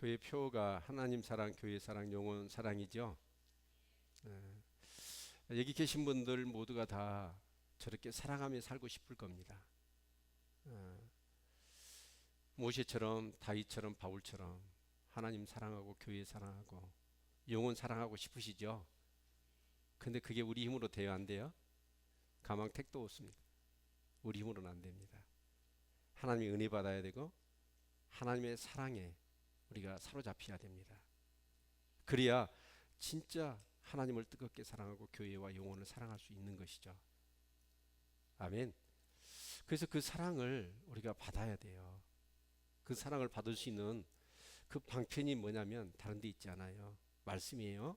교회 표어가 하나님 사랑, 교회 사랑, 영혼 사랑이죠. 여기 계신 분들 모두가 다 저렇게 사랑하며 살고 싶을 겁니다. 모세처럼, 다윗처럼, 바울처럼 하나님 사랑하고 교회 사랑하고 영혼 사랑하고 싶으시죠. 근데 그게 우리 힘으로 돼요, 안 돼요? 가망 택도 없습니다. 우리 힘으로는 안 됩니다. 하나님의 은혜 받아야 되고 하나님의 사랑에 우리가 사로잡혀야 됩니다. 그래야 진짜 하나님을 뜨겁게 사랑하고 교회와 영혼을 사랑할 수 있는 것이죠. 아멘. 그래서 그 사랑을 우리가 받아야 돼요. 그 사랑을 받을 수 있는 그 방편이 뭐냐면 다른 데 있지 않아요. 말씀이에요.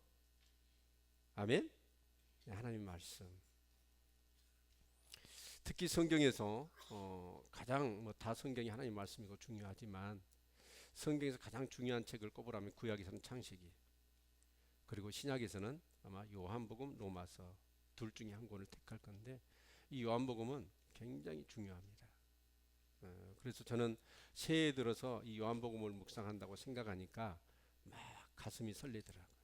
아멘. 네, 하나님 말씀. 특히 성경에서 가장 다 성경이 하나님 말씀이고 중요하지만 성경에서 가장 중요한 책을 꼽으라면 구약에서는 창세기, 그리고 신약에서는 아마 요한복음, 로마서 둘 중에 한 권을 택할 건데 이 요한복음은 굉장히 중요합니다. 그래서 저는 새해 들어서 이 요한복음을 묵상한다고 생각하니까 막 가슴이 설레더라고요.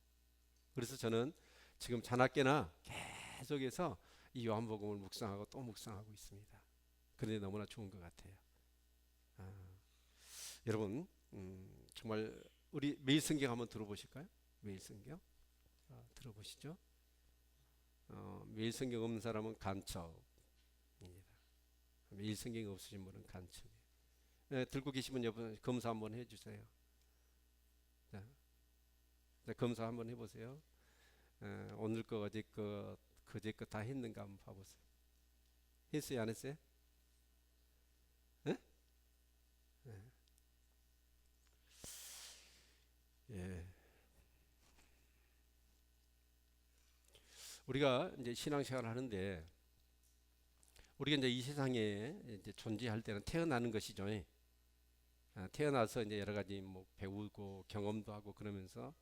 그래서 저는 지금 자나깨나 계속해서 이 요한복음을 묵상하고 또 묵상하고 있습니다. 그런데 너무나 좋은 것 같아요. 여러분, 정말 우리 매일 성경 한번 들어보실까요? 매일 성경 들어보시죠. 매일 성경 없는 사람은 간첩입니다. 매일 성경이 없으신 분은 간첩이에요. 네, 들고 계시면 여러분 검사 한번 해주세요. 자, 검사 한번 해보세요. 오늘 거, 어제 거, 그제 거 다 했는가 한번 봐보세요. 했어요, 안 했어요? 네? 예. 우리가 이제 신앙생활을 하는데 우리가 이제 이 세상에 이제 존재할 때는 태어나는 것이죠. 태어나서 이제 여러 가지 뭐 배우고 경험도 하고 그러면서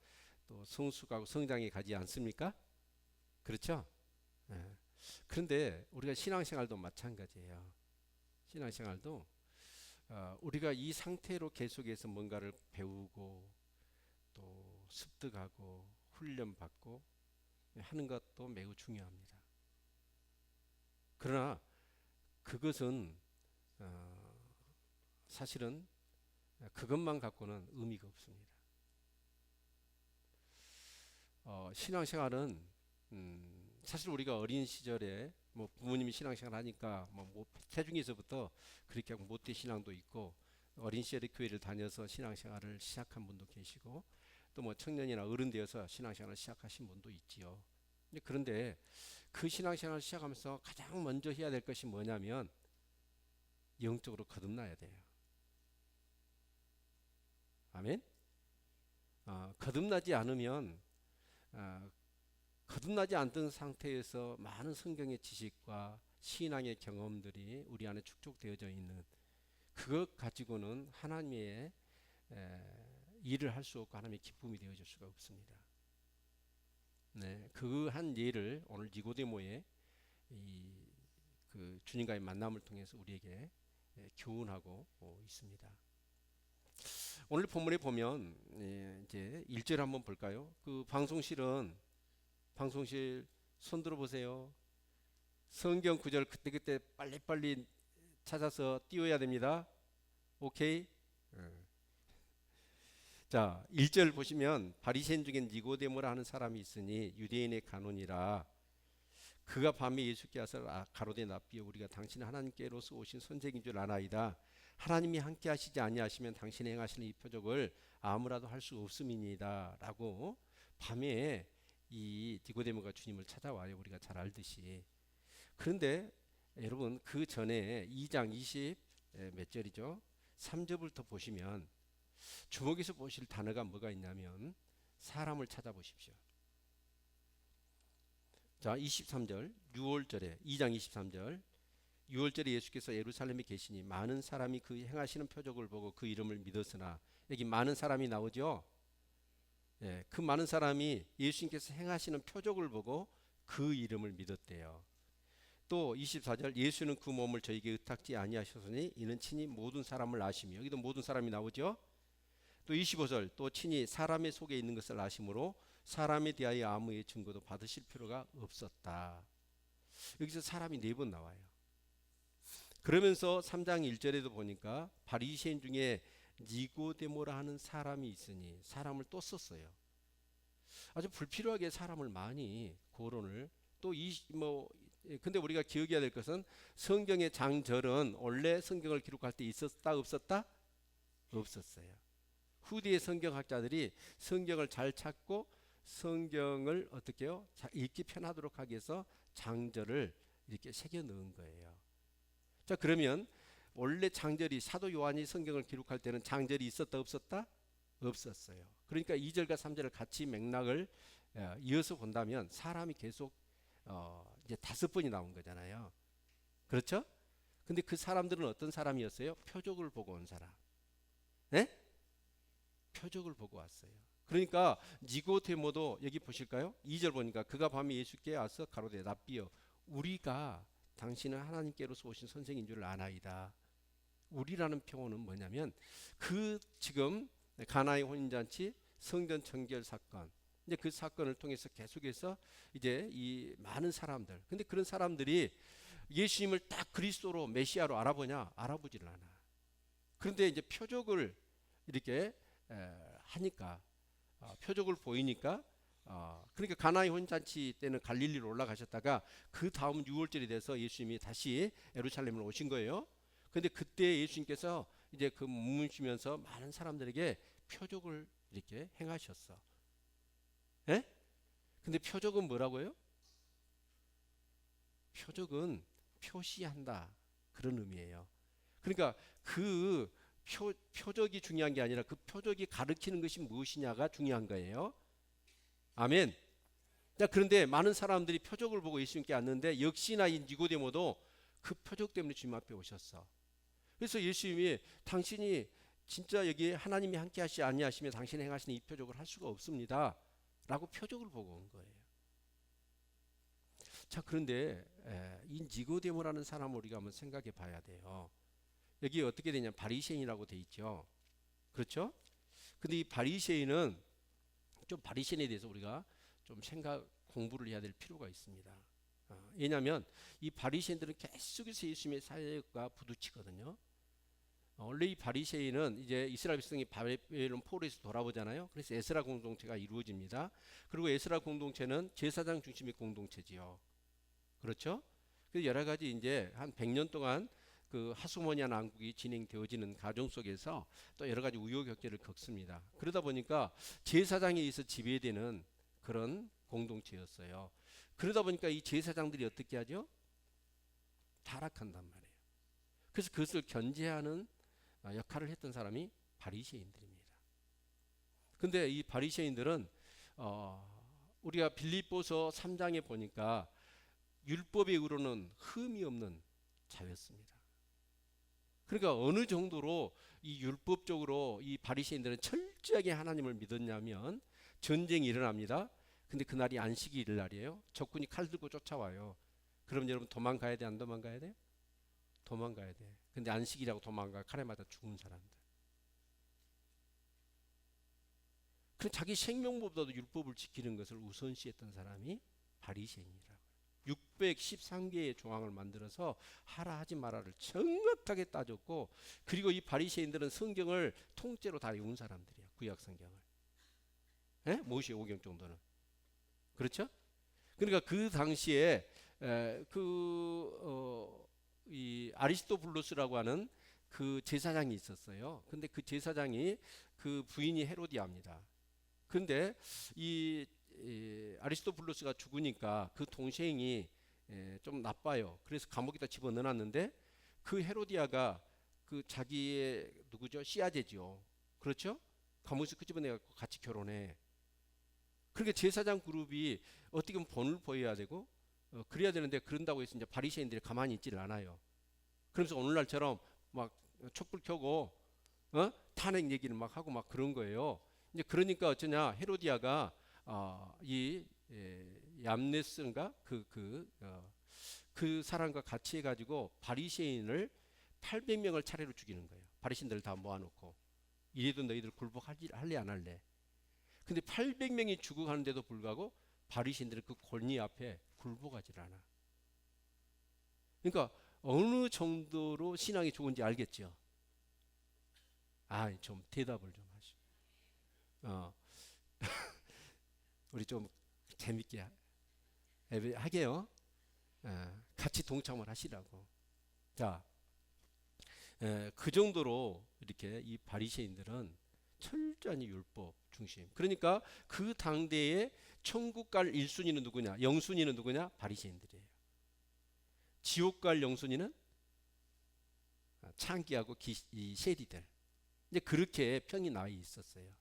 또 성숙하고 성장해 가지 않습니까? 그렇죠? 예. 그런데 우리가 신앙생활도 마찬가지예요. 신앙생활도 우리가 이 상태로 계속해서 뭔가를 배우고 또 습득하고 훈련받고 하는 것도 매우 중요합니다. 그러나 그것은 사실은 그것만 갖고는 의미가 없습니다. 신앙생활은 사실 우리가 어린 시절에 뭐 부모님이 신앙생활 하니까 뭐 태중에서부터 그렇게 하고 모태 신앙도 있고 어린 시절에 교회를 다녀서 신앙생활을 시작한 분도 계시고 또 뭐 청년이나 어른 되어서 신앙생활을 시작하신 분도 있지요. 그런데 그 신앙생활을 시작하면서 가장 먼저 해야 될 것이 뭐냐면 영적으로 거듭나야 돼요. 아멘. 거듭나지 않으면 거듭나지 않던 상태에서 많은 성경의 지식과 신앙의 경험들이 우리 안에 축적되어져 있는 그것 가지고는 하나님의 일을 할 수 없고 하나님의 기쁨이 되어질 수가 없습니다. 네, 그 한 예를 오늘 니고데모의 그 주님과의 만남을 통해서 우리에게 교훈하고 있습니다. 오늘 본문에 보면 이제 1절 한번 볼까요? 그 방송실 손 들어보세요. 성경 구절 그때그때 빨리빨리 찾아서 띄워야 됩니다. 오케이? 자, 1절 보시면 바리새인 중에 니고데모라 하는 사람이 있으니 유대인의 간원이라 그가 밤에 예수께 와서 가로되 납비여 우리가 당신 하나님께로서 오신 선생인 줄 아나이다. 하나님이 함께 하시지 아니하시면 당신이 행하시는 이 표적을 아무라도 할 수 없음이니이다 라고 밤에 이 니고데모가 주님을 찾아와요. 우리가 잘 알듯이. 그런데 여러분 그 전에 2장 20 몇 절이죠? 3절부터 보시면 주목해서 보실 단어가 뭐가 있냐면 사람을 찾아보십시오. 자, 23절 6월절에 2장 23절 6월절에 예수께서 예루살렘에 계시니 많은 사람이 그 행하시는 표적을 보고 그 이름을 믿었으나 여기 많은 사람이 나오죠. 예, 그 많은 사람이 예수님께서 행하시는 표적을 보고 그 이름을 믿었대요. 또 24절 예수는 그 몸을 저에게 의탁지 아니하셨으니 이는 친히 모든 사람을 아시며 여기도 모든 사람이 나오죠. 또 25절 또 친히 사람의 속에 있는 것을 아심으로 사람에 대하여 아무의 증거도 받으실 필요가 없었다. 여기서 사람이 4번 나와요. 그러면서 3장 1절에도 보니까 바리새인 중에 니고데모라 하는 사람이 있으니 사람을 또 썼어요. 아주 불필요하게 사람을 많이 거론을 근데 우리가 기억해야 될 것은 성경의 장절은 원래 성경을 기록할 때 있었다 없었다? 없었어요. 후대의 성경학자들이 성경을 잘 찾고 성경을 어떻게요? 읽기 편하도록 하기 위해서 장절을 이렇게 새겨 넣은 거예요. 자, 그러면 원래 장절이 사도 요한이 성경을 기록할 때는 장절이 있었다 없었다? 없었어요. 그러니까 2절과 3절을 같이 맥락을 이어서 본다면 사람이 계속 이제 5번이 나온 거잖아요. 그렇죠? 근데 그 사람들은 어떤 사람이었어요? 표적을 보고 온 사람. 네? 표적을 보고 왔어요. 그러니까 니고데모도 여기 보실까요? 2절 보니까 그가 밤에 예수께 와서 가로되 랍비여 우리가 당신은 하나님께로서 오신 선생인 줄 아나이다. 우리라는 표현은 뭐냐면 그 지금 가나의 혼인잔치 성전 청결 사건 이제 그 사건을 통해서 계속해서 이제 이 많은 사람들 근데 그런 사람들이 예수님을 딱 그리스도로 메시아로 알아보냐? 알아보지를 않아. 그런데 이제 표적을 이렇게 하니까 표적을 보이니까 그러니까 가나의 혼잔치 때는 갈릴리로 올라가셨다가 그 다음 6월절이 돼서 예수님이 다시 예루살렘으로 오신 거예요. 근데 그때 예수님께서 이제 그 머무시면서 많은 사람들에게 표적을 이렇게 행하셨어. 예? 근데 표적은 뭐라고요? 표적은 표시한다 그런 의미예요. 그러니까 그 표적이 중요한 게 아니라 그 표적이 가르치는 것이 무엇이냐가 중요한 거예요. 아멘. 자, 그런데 많은 사람들이 표적을 보고 예수님께 왔는데 역시나 이 니고데모도 그 표적 때문에 주님 앞에 오셨어. 그래서 예수님이 당신이 진짜 여기 하나님이 함께 하시 아니하시면 당신이 행하시는 이 표적을 할 수가 없습니다 라고 표적을 보고 온 거예요. 자, 그런데 이 니고데모라는 사람을 우리가 한번 생각해 봐야 돼요. 여기 어떻게 되냐 바리새인이라고 돼 있죠. 그렇죠? 근데 이 바리새인은 좀 바리새인에 대해서 우리가 좀 공부를 해야 될 필요가 있습니다. 왜냐하면 이 바리새인들은 계속해서 예수님의 사역과 부딪히거든요. 원래 이 바리새인은 이제 이스라엘 백성이 바벨론 포로에서 돌아오잖아요. 그래서 에스라 공동체가 이루어집니다. 그리고 에스라 공동체는 제사장 중심의 공동체지요. 그렇죠? 그래서 여러 가지 이제 한 100년 동안 그 하수모니아 왕국이 진행되어지는 과정 속에서 또 여러 가지 우여곡절을 겪습니다. 그러다 보니까 제사장에 의해서 지배되는 그런 공동체였어요. 그러다 보니까 이 제사장들이 어떻게 하죠? 타락한단 말이에요. 그래서 그것을 견제하는 역할을 했던 사람이 바리새인들입니다. 근데 이 바리새인들은 우리가 빌립보서 3장에 보니까 율법의 의로는 흠이 없는 자였습니다. 그러니까 어느 정도로 이 율법적으로 이 바리새인들은 철저하게 하나님을 믿었냐면 전쟁이 일어납니다. 근데 그날이 안식이 일 날이에요. 적군이 칼 들고 쫓아와요. 그럼 여러분 도망가야 돼, 안 도망가야 돼? 도망가야 돼. 근데 안식이라고 도망가 칼에 맞아 죽은 사람들. 그 자기 생명보다도 율법을 지키는 것을 우선시했던 사람이 바리새인이라고. 613개의 조항을 만들어서 하라 하지 마라를 정확하게 따졌고 그리고 이 바리새인들은 성경을 통째로 다 외운 사람들이야. 구약 성경을. 모세오경 정도는. 그렇죠? 그러니까 그 당시에 이 아리스토블루스라고 하는 그 제사장이 있었어요. 근데 그 제사장이 그 부인이 헤로디아입니다. 근데 이 아리스토블루스가 죽으니까 그 동생이 좀 나빠요. 그래서 감옥에다 집어넣어놨는데 그 헤로디아가 그 자기의 누구죠? 씨아제죠. 그렇죠? 감옥에서 끄집어내갖고 같이 결혼해. 그러니까 제사장 그룹이 어떻게 보면 본을 보여야 되고 그래야 되는데 그런다고 해서 이제 바리새인들이 가만히 있지를 않아요. 그러면서 오늘날처럼 막 촛불 켜고 탄핵 얘기를 막 하고 막 그런 거예요. 이제 그러니까 어쩌냐 헤로디아가 이 얌네스인가 그 사람과 같이 해가지고 바리새인을 800명을 차례로 죽이는 거예요. 바리새인들 다 모아놓고 이래도 너희들 굴복할래 안 할래? 근데 800명이 죽어가는데도 불구하고 바리새인들은 그 권위 앞에 굴복하지 않아. 그러니까 어느 정도로 신앙이 좋은지 알겠죠? 좀 대답을 좀 하시오. 어, 우리 좀 재밌게 하게요. 같이 동참을 하시라고. 자, 그 정도로 이렇게 이 바리새인들은 철저히 율법 중심. 그러니까 그 당대에 천국 갈 1순위는 누구냐? 영순위는 누구냐? 바리새인들이에요. 지옥 갈 영순위는 창기하고 이 세리들. 이제 그렇게 평이 나 있었어요.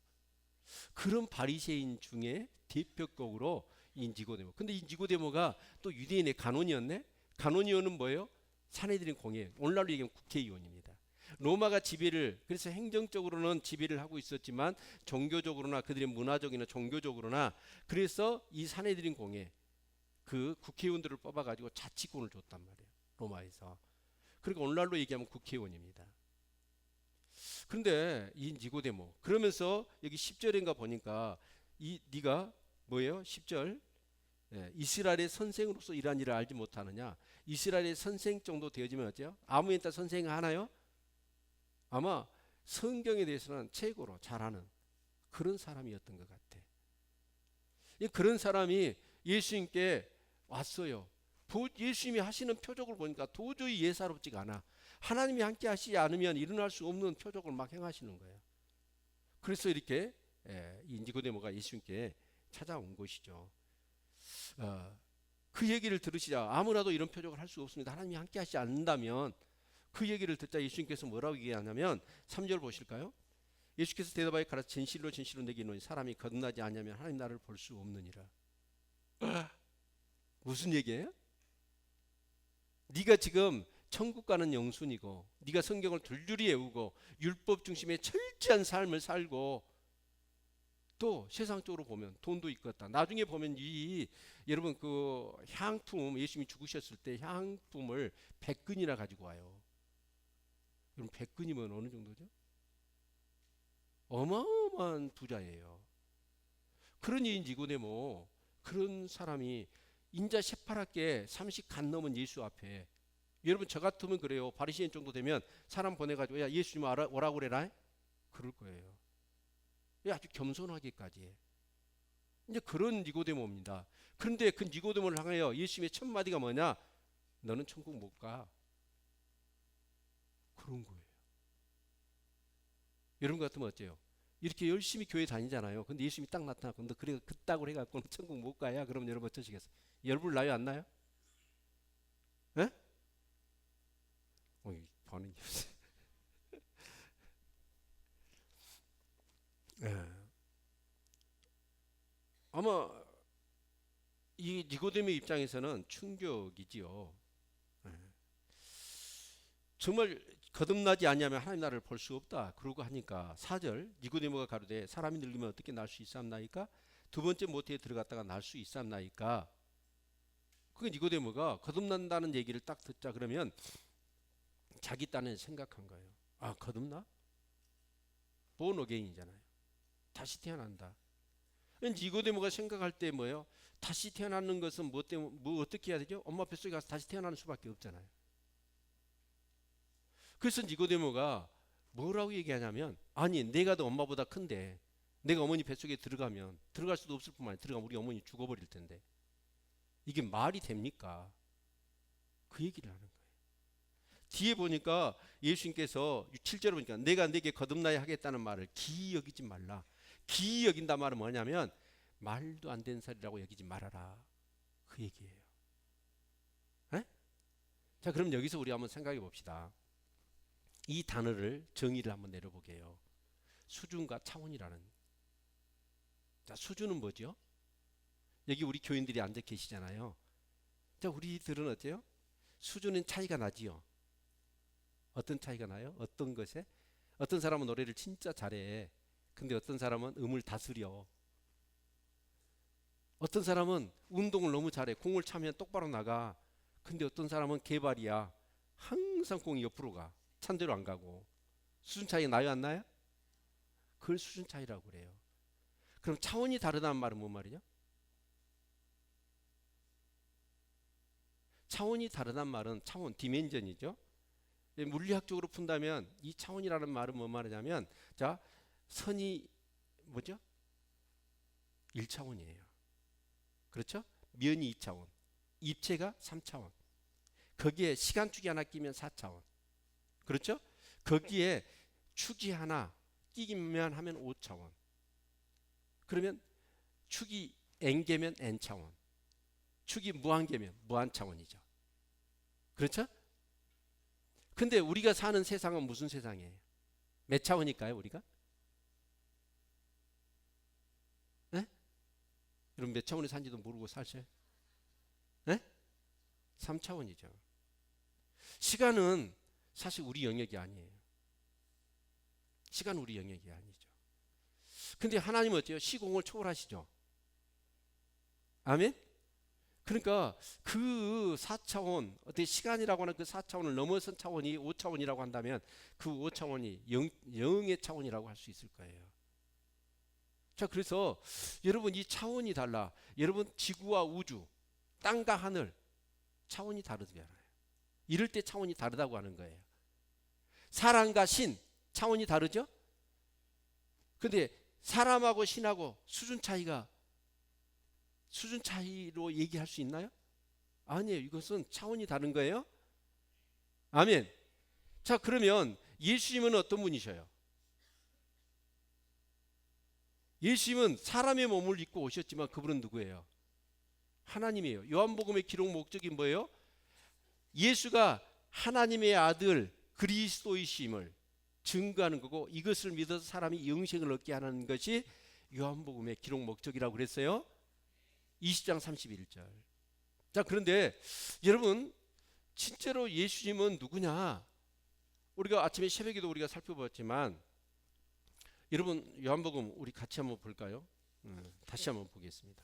그런 바리새인 중에 대표격으로 이 니고데모. 근데 이 니고데모가 또 유대인의 간원이었네. 간원이원은 뭐예요? 사내들인 공예. 오늘날로 얘기하면 국회의원입니다. 로마가 지배를, 그래서 행정적으로는 지배를 하고 있었지만 종교적으로나 그들의 문화적이나 종교적으로나, 그래서 이 사내들인 공예 그 국회의원들을 뽑아가지고 자치권을 줬단 말이에요, 로마에서. 그러니까 오늘날로 얘기하면 국회의원입니다. 그런데 이 니고데모, 그러면서 여기 10절인가 보니까 네가 뭐예요? 10절, 이스라엘의 선생으로서 이러한 일을 알지 못하느냐. 이스라엘의 선생 정도 되어지면 어때요? 아무 인다 선생 하나요? 아마 성경에 대해서는 최고로 잘하는 그런 사람이었던 것 같아. 그런 사람이 예수님께 왔어요. 예수님이 하시는 표적을 보니까 도저히 예사롭지가 않아. 하나님이 함께 하시지 않으면 일어날 수 없는 표적을 막 행하시는 거예요. 그래서 이렇게 이 니고데모가 예수님께 찾아온 것이죠. 그 얘기를 들으시자 아무라도 이런 표적을 할 수 없습니다. 하나님이 함께 하시지 않는다면. 그 얘기를 듣자 예수님께서 뭐라고 얘기하냐면 3절 보실까요? 예수께서 대답하여 가라사대 진실로 진실로 내게 이르노니 사람이 거듭나지 않으면 하나님 나라를 볼 수 없느니라. 무슨 얘기예요? 네가 지금 천국 가는 영순이고, 네가 성경을 줄줄이 외우고 율법 중심의 철저한 삶을 살고, 또 세상적으로 보면 돈도 있겠다. 나중에 보면 여러분 그 향품, 예수님이 죽으셨을 때 향품을 100근이나 가지고 와요. 그럼 100근이면 어느 정도죠? 어마어마한 부자예요. 그러니 니고데모, 그런 사람이 인자 새파랗게 30간 넘은 예수 앞에, 여러분 저 같으면 그래요. 바리새인 정도 되면 사람 보내가지고 야 예수님 오라고 그래라, 그럴 거예요. 아주 겸손하기까지 해. 이제 그런 니고데모입니다. 그런데 그 니고데모를 향하여 예수님의 첫 마디가 뭐냐? 너는 천국 못 가. 그런 거예요. 여러분 같으면 어때요? 이렇게 열심히 교회 다니잖아요. 근데 예수님이 딱 나타나고 너 그래 그따구로 해갖고 천국 못 가야? 그럼 여러분 어떠시겠어요? 열불 나요 안 나요? 에? 반응이 없어요. 아마 이 니고데모의 입장에서는 충격이지요. 정말 거듭나지 않냐면 하나님 나라를 볼 수 없다. 그러고 하니까 4절 니고데모가 가로되 사람이 늙으면 어떻게 날 수 있사옵나이까? 두 번째 모태에 들어갔다가 날 수 있사옵나이까? 그 니고데모가 거듭난다는 얘기를 딱 듣자 그러면 자기 딴에 생각한 거예요. 거듭나? 본 어게인이잖아요. 다시 태어난다. 니고데모가 생각할 때 뭐예요? 다시 태어나는 것은 뭐 때문에, 뭐 어떻게 해야 되죠? 엄마 뱃속에 가서 다시 태어나는 수밖에 없잖아요. 그래서 니고데모가 뭐라고 얘기하냐면, 아니 내가 더 엄마보다 큰데 내가 어머니 뱃속에 들어가면, 들어갈 수도 없을 뿐만 아니라 들어가면 우리 어머니 죽어버릴 텐데 이게 말이 됩니까? 그 얘기를 하는 거예요. 뒤에 보니까 예수님께서 7절에 보니까 내가 내게 거듭나야 하겠다는 말을 기이 여기지 말라. 기이 여긴다 말은 뭐냐면 말도 안 되는 소리라고 여기지 말아라, 그 얘기예요. 에? 자, 그럼 여기서 우리 한번 생각해 봅시다. 이 단어를 정의를 한번 내려보게요. 수준과 차원이라는. 자, 수준은 뭐죠? 여기 우리 교인들이 앉아 계시잖아요. 자, 우리들은 어때요? 수준은 차이가 나지요. 어떤 차이가 나요? 어떤 것에? 어떤 사람은 노래를 진짜 잘해. 근데 어떤 사람은 음을 다스려. 어떤 사람은 운동을 너무 잘해. 공을 차면 똑바로 나가. 근데 어떤 사람은 개발이야. 항상 공이 옆으로 가. 찬대로 안 가고. 수준 차이 나요 안 나요? 그걸 수준 차이라고 그래요. 그럼 차원이 다르다는 말은 뭔 말이죠? 차원이 다르다는 말은 차원, 디멘전이죠. 물리학적으로 푼다면 이 차원이라는 말은 뭔 말이냐면, 자, 선이 뭐죠? 1차원이에요. 그렇죠? 면이 2차원, 입체가 3차원, 거기에 시간축이 하나 끼면 4차원. 그렇죠? 거기에 축이 하나 끼기만 하면 5차원. 그러면 축이 n개면 n차원, 축이 무한개면 무한차원이죠. 그렇죠? 근데 우리가 사는 세상은 무슨 세상이에요? 몇 차원일까요, 우리가? 네? 여러분 몇 차원에 산지도 모르고 사셔요? 네? 3차원이죠. 시간은 사실 우리 영역이 아니에요. 시간은 우리 영역이 아니죠. 근데 하나님은 어때요? 시공을 초월하시죠. 아멘? 그러니까 그 4차원, 어떻게 시간이라고 하는 그 4차원을 넘어선 차원이 5차원이라고 한다면 그 5차원이 영의 차원이라고 할 수 있을 거예요. 자, 그래서 여러분 이 차원이 달라. 여러분 지구와 우주, 땅과 하늘 차원이 다르잖아요. 이럴 때 차원이 다르다고 하는 거예요. 사람과 신 차원이 다르죠? 근데 사람하고 신하고 수준 차이로 얘기할 수 있나요? 아니에요. 이것은 차원이 다른 거예요. 아멘. 자, 그러면 예수님은 어떤 분이셔요? 예수님은 사람의 몸을 입고 오셨지만 그분은 누구예요? 하나님이에요. 요한복음의 기록 목적이 뭐예요? 예수가 하나님의 아들 그리스도이심을 증거하는 거고, 이것을 믿어서 사람이 영생을 얻게 하는 것이 요한복음의 기록 목적이라고 그랬어요. 20장 31절. 자, 그런데 여러분 진짜로 예수님은 누구냐? 우리가 아침에 새벽에도 우리가 살펴봤지만, 여러분 요한복음 우리 같이 한번 볼까요? 다시 한번 보겠습니다.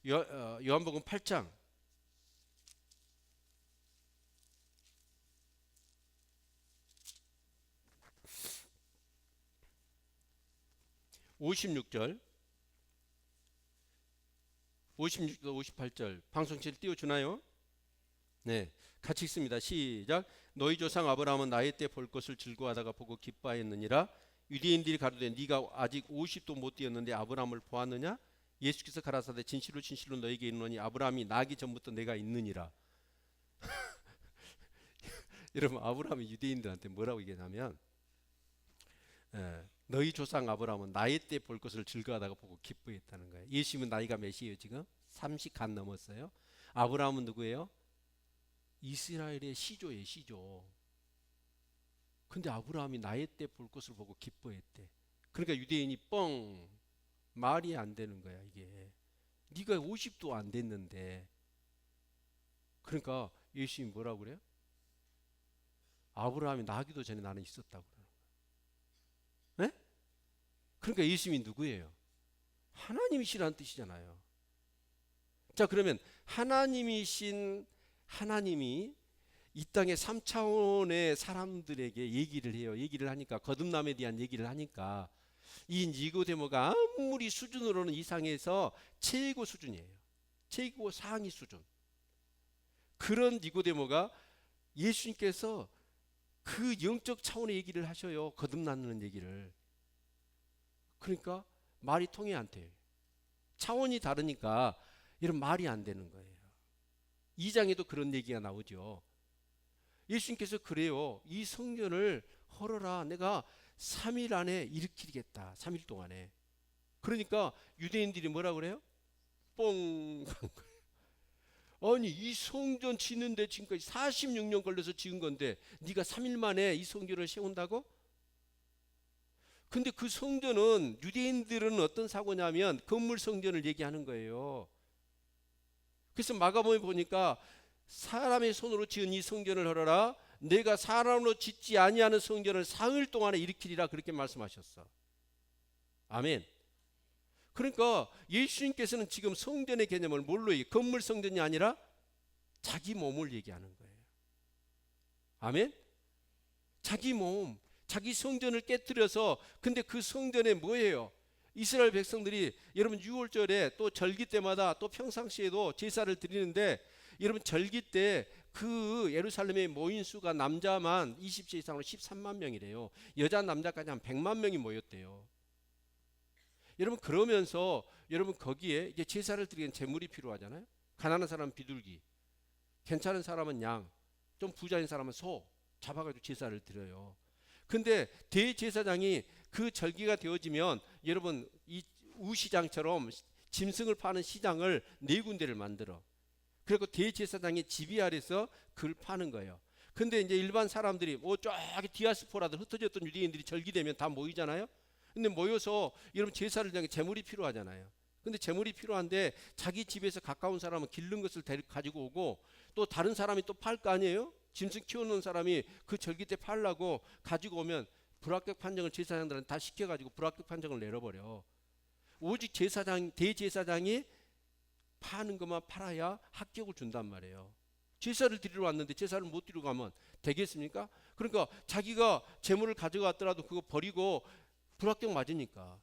요한복음 8장 56절 58절 방송실 띄워주나요? 네, 같이 읽습니다. 시작. 너희 조상 아브라함은 나이 때 볼 것을 즐거워하다가 보고 기뻐하였느니라. 유대인들이 가로되 네가 아직 50도 못 되었는데 아브라함을 보았느냐? 예수께서 가라사대 진실로 진실로 너에게 이르노니 아브라함이 나기 전부터 내가 있느니라. 여러분 아브라함이 유대인들한테 뭐라고 얘기하냐면, 너희 조상 아브라함은 나이 때 볼 것을 즐거워하다가 보고 기뻐했다는 거예요. 예수님은 나이가 몇이에요 지금? 30 간 넘었어요. 아브라함은 누구예요? 이스라엘의 시조예요, 시조. 근데 아브라함이 나이 때 볼 것을 보고 기뻐했대. 그러니까 유대인이 뻥, 말이 안 되는 거야 이게. 네가 50도 안 됐는데. 그러니까 예수님이 뭐라고 그래요? 아브라함이 나기도 전에 나는 있었다고 그러는 거야. 네? 그러니까 예수님이 누구예요? 하나님이시라는 뜻이잖아요. 자, 그러면 하나님이신 하나님이 이 땅의 3차원의 사람들에게 얘기를 해요. 얘기를 하니까, 거듭남에 대한 얘기를 하니까 이 니고데모가 아무리 수준으로는 이상해서 최고 수준이에요. 최고 상위 수준. 그런 니고데모가 예수님께서 그 영적 차원의 얘기를 하셔요. 거듭나는 얘기를. 그러니까 말이 통해 안 돼요. 차원이 다르니까 이런 말이 안 되는 거예요. 2장에도 그런 얘기가 나오죠. 예수님께서 그래요. 이 성전을 헐어라. 내가 3일 안에 일으키겠다. 3일 동안에. 그러니까 유대인들이 뭐라 그래요? 뻥. 아니 이 성전 짓는데 지금까지 46년 걸려서 지은 건데 네가 3일 만에 이 성전을 세운다고? 근데 그 성전은 유대인들은 어떤 사고냐면 건물 성전을 얘기하는 거예요. 그래서 마가복음에 보니까 사람의 손으로 지은 이 성전을 헐어라. 내가 사람으로 짓지 아니하는 성전을 사흘 동안에 일으키리라 그렇게 말씀하셨어. 아멘. 그러니까 예수님께서는 지금 성전의 개념을 뭘로 얘기해? 건물 성전이 아니라 자기 몸을 얘기하는 거예요. 아멘. 자기 몸, 자기 성전을 깨뜨려서, 근데 그 성전에 뭐예요? 이스라엘 백성들이 여러분 6월절에 또 절기 때마다 또 평상시에도 제사를 드리는데, 여러분 절기 때 그 예루살렘의 모인 수가 남자만 20세 이상으로 13만 명이래요. 여자 남자까지 한 100만 명이 모였대요. 여러분 그러면서 여러분 거기에 이제 제사를 드리기엔 제물이 필요하잖아요. 가난한 사람은 비둘기, 괜찮은 사람은 양, 좀 부자인 사람은 소 잡아가지고 제사를 드려요. 근데 대제사장이 그 절기가 되어지면 여러분 이 우시장처럼 짐승을 파는 시장을 4군데를 만들어. 그리고 대제사장이 지휘 아래서 그걸 파는 거예요. 근데 이제 일반 사람들이 뭐 저기 디아스포라들 흩어졌던 유대인들이 절기되면 다 모이잖아요. 근데 모여서 여러분 제사를 드리는 재물이 필요하잖아요. 근데 재물이 필요한데 자기 집에서 가까운 사람은 기른 것을 가지고 오고, 또 다른 사람이 또 팔 거 아니에요? 짐승 키우는 사람이 그 절기 때 팔라고 가지고 오면 불합격 판정을 제사장들한테 다 시켜가지고 불합격 판정을 내려버려. 오직 대제사장이 파는 것만 팔아야 합격을 준단 말이에요. 제사를 드리러 왔는데 제사를 못 드리고 가면 되겠습니까? 그러니까 자기가 재물을 가져갔더라도 그거 버리고 불합격 맞으니까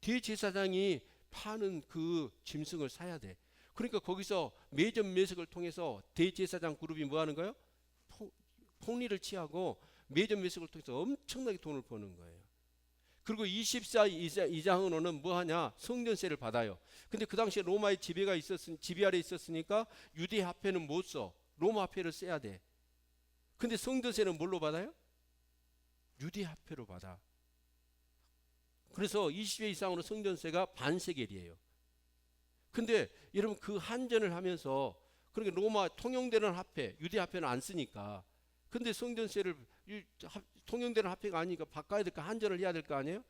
대제사장이 파는 그 짐승을 사야 돼. 그러니까 거기서 매점 매석을 통해서 대제사장 그룹이 뭐 하는 거예요? 폭리를 취하고 매점 매석을 통해서 엄청나게 돈을 버는 거예요. 그리고 24 이장으로는 뭐 하냐? 성전세를 받아요. 근데 그 당시에 로마의 지배 아래 있었으니까 유대 화폐는 못 써. 로마 화폐를 써야 돼. 근데 성전세는 뭘로 받아요? 유대 화폐로 받아. 그래서 20회 이상으로 성전세가 반세겔이에요. 근데 여러분 그 한전을 하면서, 그러니까 로마 통용되는 화폐, 유대 화폐는 안 쓰니까, 근데 성전세를 통용되는 화폐가 아니니까 바꿔야 될까, 한전을 해야 될 거 아니에요?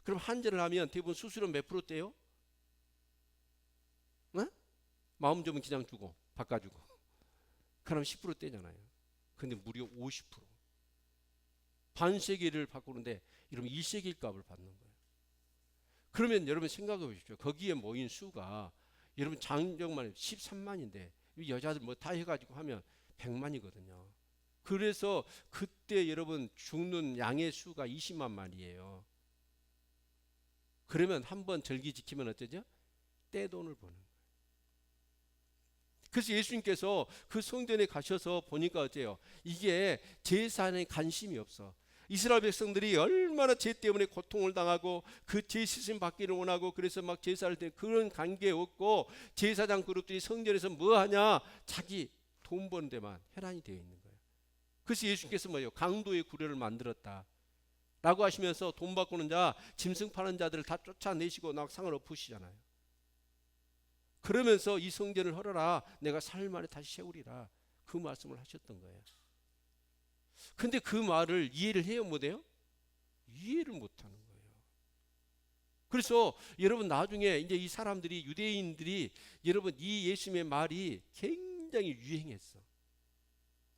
그럼 한전을 하면 대부분 수수료 몇 프로 떼요? 네? 마음 좀 그냥 주고 바꿔주고 그럼 10% 떼잖아요. 근데 무려 50%, 반세겔을 바꾸는데 여러분 1세겔 값을 받는 거예요. 그러면 여러분 생각해 보십시오. 거기에 모인 수가 여러분 장정만 13만인데 여자들 뭐 다 해가지고 하면 100만이거든요. 그래서 그때 여러분 죽는 양의 수가 20만 마리예요. 그러면 한번 절기 지키면 어쩌죠? 떼돈을 버는 거예요. 그래서 예수님께서 그 성전에 가셔서 보니까 어때요? 이게 제사에 관심이 없어. 이스라엘 백성들이 얼마나 죄 때문에 고통을 당하고 그 죄 씻음 받기를 원하고, 그래서 막 제사를 드리는 그런 관계 없고, 제사장 그룹들이 성전에서 뭐 하냐? 자기 돈 버는 데만 혈안이 되어 있는 거예요. 그래서 예수님께서 뭐예요? 강도의 구례를 만들었다 라고 하시면서 돈 바꾸는 자, 짐승 파는 자들을 다 쫓아내시고 나 상을 엎으시잖아요. 그러면서 이 성전을 헐어라, 내가 3일 만에 다시 세우리라, 그 말씀을 하셨던 거예요. 근데 그 말을 이해를 해요, 못해요? 이해를 못하는 거예요. 그래서 여러분 나중에 이제 이 사람들이, 유대인들이 여러분 이 예수님의 말이 굉장히 유행했어.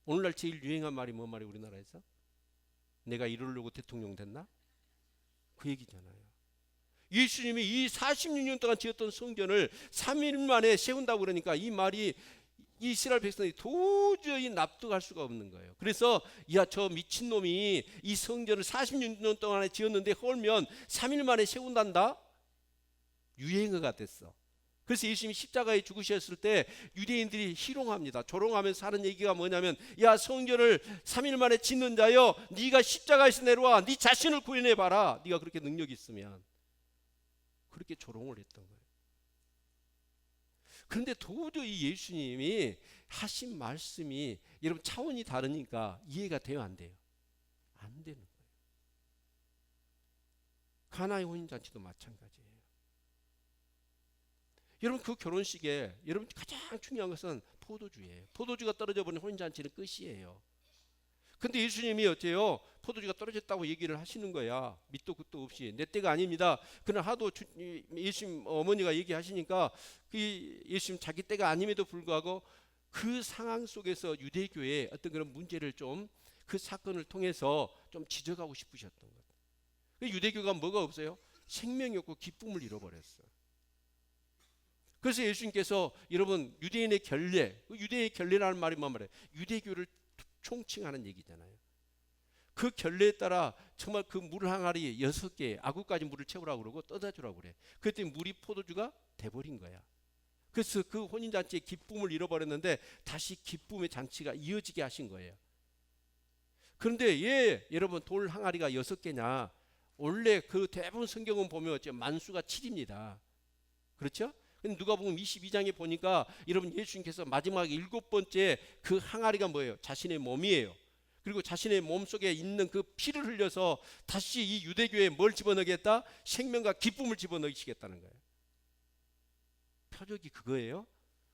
오늘날 제일 유행한 말이 뭐 말이에요? 우리나라에서 내가 이러려고 대통령 됐나? 그 얘기잖아요. 예수님이 이 46년 동안 지었던 성전을 3일 만에 세운다고 그러니까 이 말이 이스라엘 백성들이 도저히 납득할 수가 없는 거예요. 그래서 야, 저 미친놈이 이 성전을 46년 동안에 지었는데 헐면 3일 만에 세운단다? 유행어가 됐어. 그래서 예수님이 십자가에 죽으셨을 때 유대인들이 희롱합니다. 조롱하면서 하는 얘기가 뭐냐면, 야, 성전을 3일 만에 짓는 자여, 네가 십자가에서 내려와 네 자신을 구해내봐라, 네가 그렇게 능력이 있으면. 그렇게 조롱을 했던 거예요. 그런데 도저히 예수님이 하신 말씀이 여러분 차원이 다르니까 이해가 돼요, 안 돼요? 안 되는 거예요. 가나의 혼인잔치도 마찬가지예요. 여러분 그 결혼식에 여러분 가장 중요한 것은 포도주예요. 포도주가 떨어져 버리면 혼인잔치는 끝이에요. 근데 예수님이 어째요? 포도주가 떨어졌다고 얘기를 하시는 거야. 밑도 끝도 없이. 내 때가 아닙니다. 그러나 하도 예수님 어머니가 얘기하시니까 그 예수님 자기 때가 아님에도 불구하고 그 상황 속에서 유대교의 어떤 그런 문제를 좀 그 사건을 통해서 좀 지적하고 싶으셨던 거예요. 유대교가 뭐가 없어요? 생명이 없고 기쁨을 잃어버렸어요. 그래서 예수님께서 여러분 유대인의 결례, 유대인의 결례라는 말이 뭔 말이에요? 유대교를 총칭하는 얘기잖아요. 그 결례에 따라 정말 그 물 항아리 6개 아구까지 물을 채우라고 그러고 떠다 주라고 그래. 그랬더니 물이 포도주가 돼버린 거야. 그래서 그 혼인잔치의 기쁨을 잃어버렸는데 다시 기쁨의 잔치가 이어지게 하신 거예요. 그런데 여러분 돌 항아리가 6개냐? 원래 그 대부분 성경은 보면 만수가 7입니다. 그렇죠? 근데 누가복음 22장에 보니까 여러분 예수님께서 마지막 7번째 그 항아리가 뭐예요? 자신의 몸이에요. 그리고 자신의 몸 속에 있는 그 피를 흘려서 다시 이 유대교에 뭘 집어넣겠다? 생명과 기쁨을 집어넣으시겠다는 거예요. 표적이 그거예요?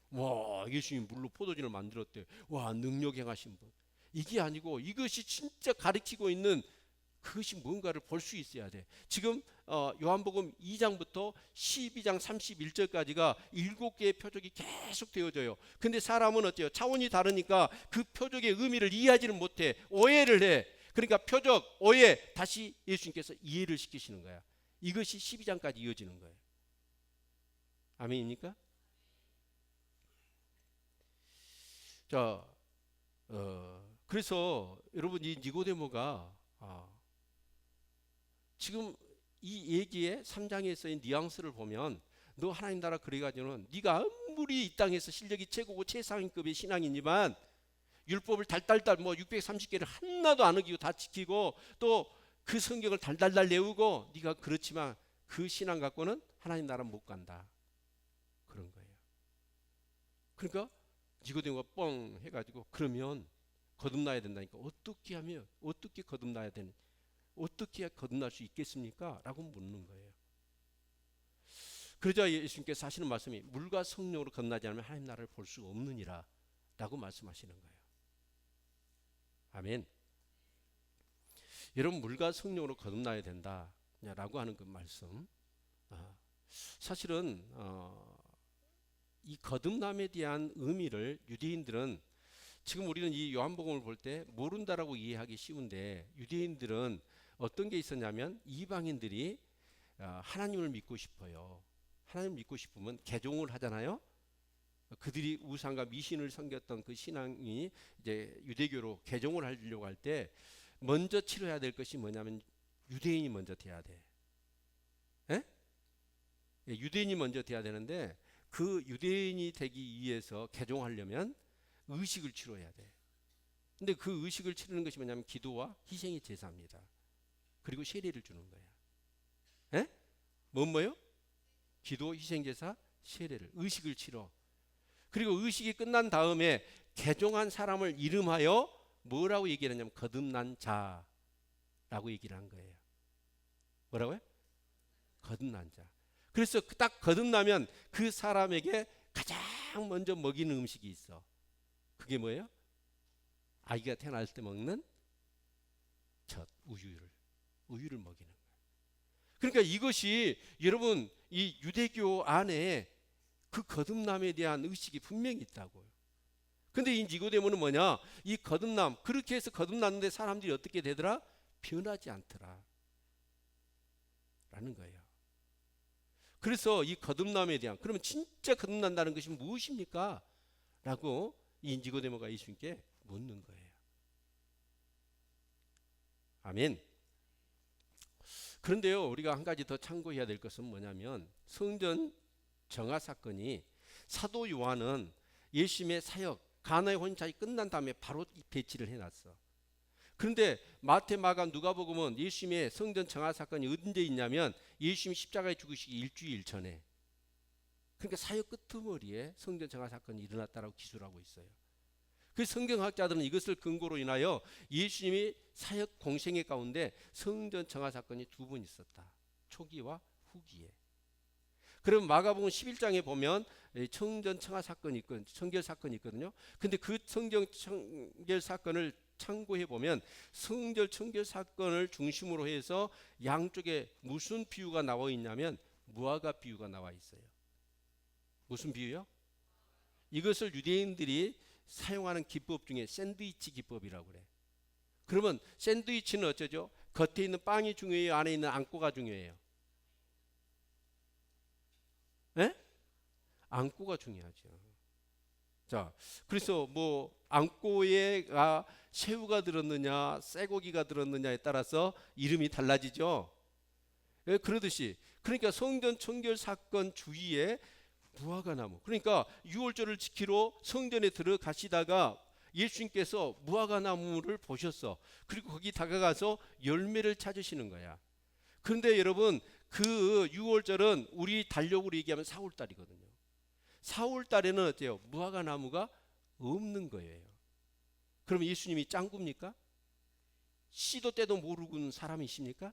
와, 예수님 물로 포도주를 만들었대. 와, 능력 행하신 분. 이게 아니고 이것이 진짜 가르치고 있는 그것이 뭔가를 볼 수 있어야 돼. 지금 요한복음 2장부터 12장 31절까지가 7개의 표적이 계속 되어져요. 근데 사람은 어때요? 차원이 다르니까 그 표적의 의미를 이해하지는 못해. 오해를 해. 그러니까 표적, 오해 다시 예수님께서 이해를 시키시는 거야. 이것이 12장까지 이어지는 거예요. 아멘입니까? 자, 그래서 여러분 이 니고데모가 지금 이 얘기의 3장에 써있는 뉘앙스를 보면 너 하나님 나라 그래가지고는 네가 아무리 이 땅에서 실력이 최고고 최상위급의 신앙이지만 율법을 달달달 630개를 하나도 안 어기고 다 지키고 또 그 성경을 달달달 외우고 네가 그렇지만 그 신앙 갖고는 하나님 나라 못 간다. 그런 거예요. 그러니까 니고데모가 뻥 해가지고 그러면 거듭나야 된다니까 어떻게 하면 어떻게 거듭나야 되는 어떻게 거듭날 수 있겠습니까? 라고 묻는 거예요. 그러자 예수님께서 하시는 말씀이 물과 성령으로 거듭나지 않으면 하나님 나라를 볼 수 없느니라 라고 말씀하시는 거예요. 아멘. 여러분 물과 성령으로 거듭나야 된다 라고 하는 그 말씀 사실은 이 거듭남에 대한 의미를 유대인들은 지금 우리는 이 요한복음을 볼 때 모른다라고 이해하기 쉬운데 유대인들은 어떤 게 있었냐면 이방인들이 하나님을 믿고 싶어요. 하나님을 믿고 싶으면 개종을 하잖아요. 그들이 우상과 미신을 섬겼던 그 신앙이 이제 유대교로 개종을 하려고 할 때 먼저 치러야 될 것이 뭐냐면 유대인이 먼저 돼야 돼. 에? 유대인이 먼저 돼야 되는데 그 유대인이 되기 위해서 개종하려면 의식을 치러야 돼. 근데 그 의식을 치르는 것이 뭐냐면 기도와 희생의 제사입니다. 그리고 세례를 주는 거야. 에? 뭐요? 기도, 희생 제사, 세례를 의식을 치러. 그리고 의식이 끝난 다음에 개종한 사람을 이름하여 뭐라고 얘기를 하냐면 거듭난 자라고 얘기를 한 거예요. 뭐라고요? 거듭난 자. 그래서 딱 거듭나면 그 사람에게 가장 먼저 먹이는 음식이 있어. 그게 뭐예요? 아기가 태어날 때 먹는 젖, 우유를 먹이는 거예요. 그러니까 이것이 여러분 이 유대교 안에 그 거듭남에 대한 의식이 분명히 있다고요. 근데 이 니고데모는 뭐냐? 이 거듭남, 그렇게 해서 거듭났는데 사람들이 어떻게 되더라? 변하지 않더라 라는 거예요. 그래서 이 거듭남에 대한, 그러면 진짜 거듭난다는 것이 무엇입니까? 라고 이 니고데모가 예수님께 묻는 거예요. 아멘. 그런데요, 우리가 한 가지 더 참고해야 될 것은 뭐냐면 성전 정화 사건이 사도 요한은 예수님의 사역 가나의 혼인잔치 끝난 다음에 바로 배치를 해놨어. 그런데 마태, 마가, 누가복음은 예수님의 성전 정화 사건이 언제 있냐면 예수님이 십자가에 죽으시기 일주일 전에. 그러니까 사역 끄트머리에 성전 정화 사건이 일어났다라고 기술하고 있어요. 그 성경학자들은 이것을 근거로 인하여 예수님이 사역 공생의 가운데 성전 정화 사건이 2번 있었다. 초기와 후기에. 그럼 마가복음 11장에 보면 성전 청하 사건이 있거든요. 청결 사건이 있거든요. 근데 그 성전 청결 사건을 참고해 보면 성전 청결 사건을 중심으로 해서 양쪽에 무슨 비유가 나와 있냐면 무화과 비유가 나와 있어요. 무슨 비유요? 이것을 유대인들이 사용하는 기법 중에 샌드위치 기법이라고 그래. 그러면 샌드위치는 어쩌죠? 겉에 있는 빵이 중요해요? 안에 있는 안고가 중요해요? 에? 안고가 중요하죠. 자, 그래서 뭐 안고에가 새우가 들었느냐 쇠고기가 들었느냐에 따라서 이름이 달라지죠. 그러듯이 그러니까 성전 청결 사건 주위에 무화과나무, 그러니까 유월절을 지키러 성전에 들어가시다가 예수님께서 무화과나무를 보셨어. 그리고 거기 다가가서 열매를 찾으시는 거야. 그런데 여러분, 그 유월절은 우리 달력으로 얘기하면 4월달이거든요. 4월달에는 어때요? 무화과나무가 없는 거예요. 그럼 예수님이 짱구입니까? 씨도 때도 모르는 사람이십니까?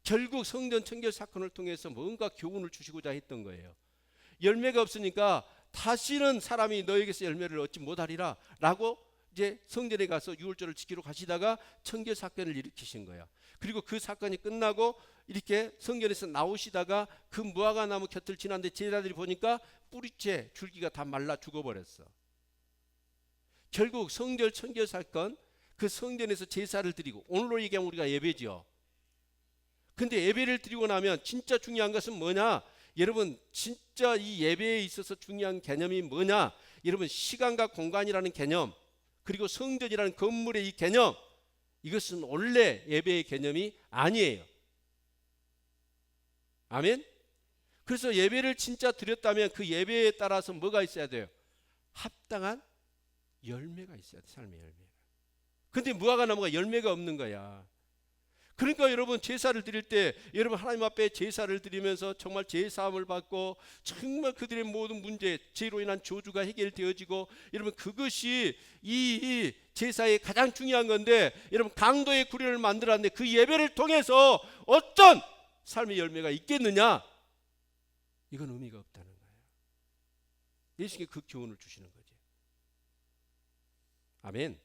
결국 성전 청결 사건을 통해서 뭔가 교훈을 주시고자 했던 거예요. 열매가 없으니까 다시는 사람이 너에게서 열매를 얻지 못하리라 라고 이제 성전에 가서 유월절을 지키러 가시다가 청결 사건을 일으키신 거야. 그리고 그 사건이 끝나고 이렇게 성전에서 나오시다가 그 무화과 나무 곁을 지났는데 제자들이 보니까 뿌리째 줄기가 다 말라 죽어버렸어. 결국 성전 청결 사건, 그 성전에서 제사를 드리고, 오늘로 얘기하면 우리가 예배죠. 근데 예배를 드리고 나면 진짜 중요한 것은 뭐냐? 여러분, 진짜 이 예배에 있어서 중요한 개념이 뭐냐? 여러분, 시간과 공간이라는 개념, 그리고 성전이라는 건물의 이 개념, 이것은 원래 예배의 개념이 아니에요. 아멘? 그래서 예배를 진짜 드렸다면 그 예배에 따라서 뭐가 있어야 돼요? 합당한 열매가 있어야 돼, 삶의 열매가. 근데 무화과나무가 열매가 없는 거야. 그러니까 여러분, 제사를 드릴 때 여러분 하나님 앞에 제사를 드리면서 정말 제사함을 받고 정말 그들의 모든 문제, 죄로 인한 저주가 해결되어지고, 여러분 그것이 이 제사의 가장 중요한 건데, 여러분 강도의 구례를 만들었는데 그 예배를 통해서 어떤 삶의 열매가 있겠느냐? 이건 의미가 없다는 거예요. 예수님이 그 교훈을 주시는 거죠. 아멘.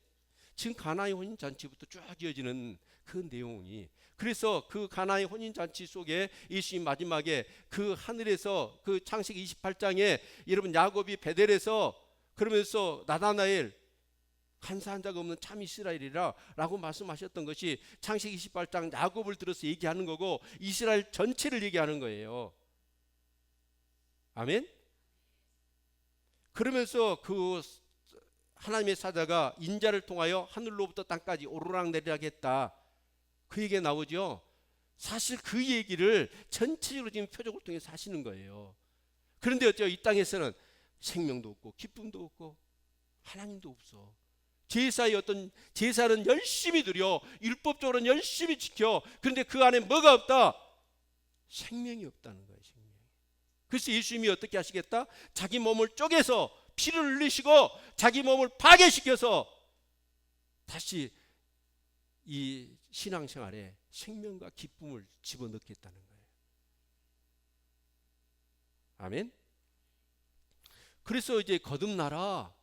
지금 가나의 혼인잔치부터 쭉 이어지는 그 내용이, 그래서 그 가나의 혼인잔치 속에 예수님 마지막에 그 하늘에서 그 창세기 28장에 여러분 야곱이 베델에서 그러면서 나다나엘 간사한 자가 없는 참 이스라엘이라 라고 말씀하셨던 것이 창세기 28장 야곱을 들어서 얘기하는 거고, 이스라엘 전체를 얘기하는 거예요. 아멘. 그러면서 그 하나님의 사자가 인자를 통하여 하늘로부터 땅까지 오르락내리락 했다, 그 얘기가 나오죠. 사실 그 얘기를 전체적으로 지금 표적을 통해서 하시는 거예요. 그런데 어때요? 이 땅에서는 생명도 없고 기쁨도 없고 하나님도 없어. 제사의 어떤 제사는 열심히 드려, 율법적으로는 열심히 지켜. 그런데 그 안에 뭐가 없다? 생명이 없다는 거예요. 생명. 그래서 예수님이 어떻게 하시겠다? 자기 몸을 쪼개서 피를 흘리시고 자기 몸을 파괴시켜서 다시 이 신앙생활에 생명과 기쁨을 집어넣겠다는 거예요. 아멘. 그래서 이제 거듭나라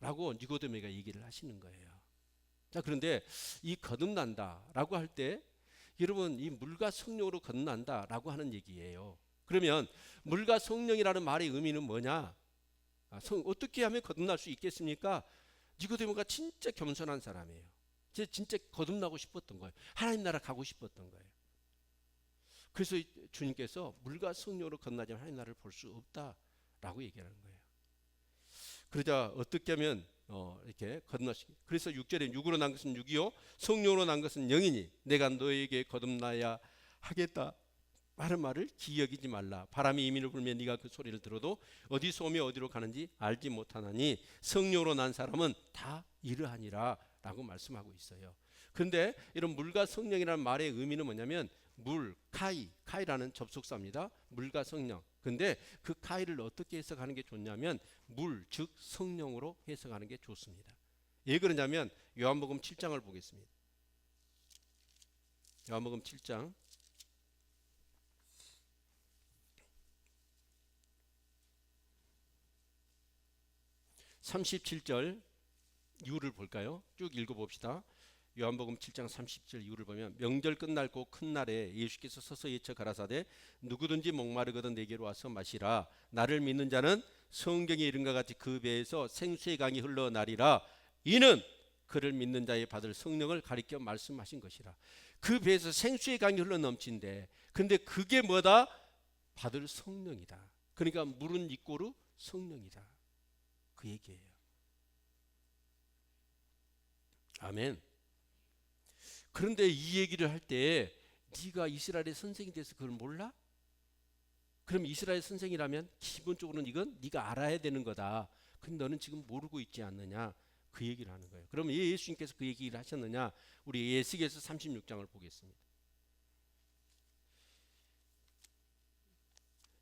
라고 니고데모가 얘기를 하시는 거예요. 자, 그런데 이 거듭난다 라고 할 때 여러분, 이 물과 성령으로 거듭난다 라고 하는 얘기예요. 그러면 물과 성령이라는 말의 의미는 뭐냐? 어떻게 하면 거듭날 수 있겠습니까? 니고데모가 진짜 겸손한 사람이에요. 진짜 거듭나고 싶었던 거예요. 하나님 나라 가고 싶었던 거예요. 그래서 주님께서 물과 성령으로 거듭나지 않으면 하나님 나라를 볼 수 없다라고 얘기하는 거예요. 그러자 어떻게 하면 이렇게 거듭날 수 있겠어요? 그래서 6절에 육으로 난 것은 육이요 성령으로 난 것은 영이니 내가 너에게 거듭나야 하겠다 하는 말을 기억이지 말라. 바람이 이민을 불면 네가 그 소리를 들어도 어디서 오며 어디로 가는지 알지 못하나니 성령으로 난 사람은 다 이러하니라 라고 말씀하고 있어요. 그런데 이런 물과 성령이라는 말의 의미는 뭐냐면 물, 카이라는 접속사입니다. 물과 성령. 근데 그 카이를 어떻게 해석하는 게 좋냐면 물, 즉 성령으로 해석하는 게 좋습니다. 왜 그러냐면 요한복음 7장을 보겠습니다. 요한복음 7장 37절 이유를 볼까요? 쭉 읽어봅시다. 요한복음 7장 30절 이유를 보면 명절 끝날고 큰 날에 예수께서 서서 예쳐 가라사대 누구든지 목마르거든 내게로 와서 마시라. 나를 믿는 자는 성경에 이른과 같이 그 배에서 생수의 강이 흘러나리라. 이는 그를 믿는 자의 받을 성령을 가리켜 말씀하신 것이라. 그 배에서 생수의 강이 흘러넘친대. 근데 그게 뭐다? 받을 성령이다. 그러니까 물은 이꼬르 성령이다, 그 얘기예요. 아멘. 그런데 이 얘기를 할 때 네가 이스라엘의 선생이 돼서 그걸 몰라? 그럼 이스라엘 선생이라면 기본적으로는 이건 네가 알아야 되는 거다. 근데 너는 지금 모르고 있지 않느냐? 그 얘기를 하는 거예요. 그러면 예수님께서 그 얘기를 하셨느냐? 우리 에스겔서 36장을 보겠습니다.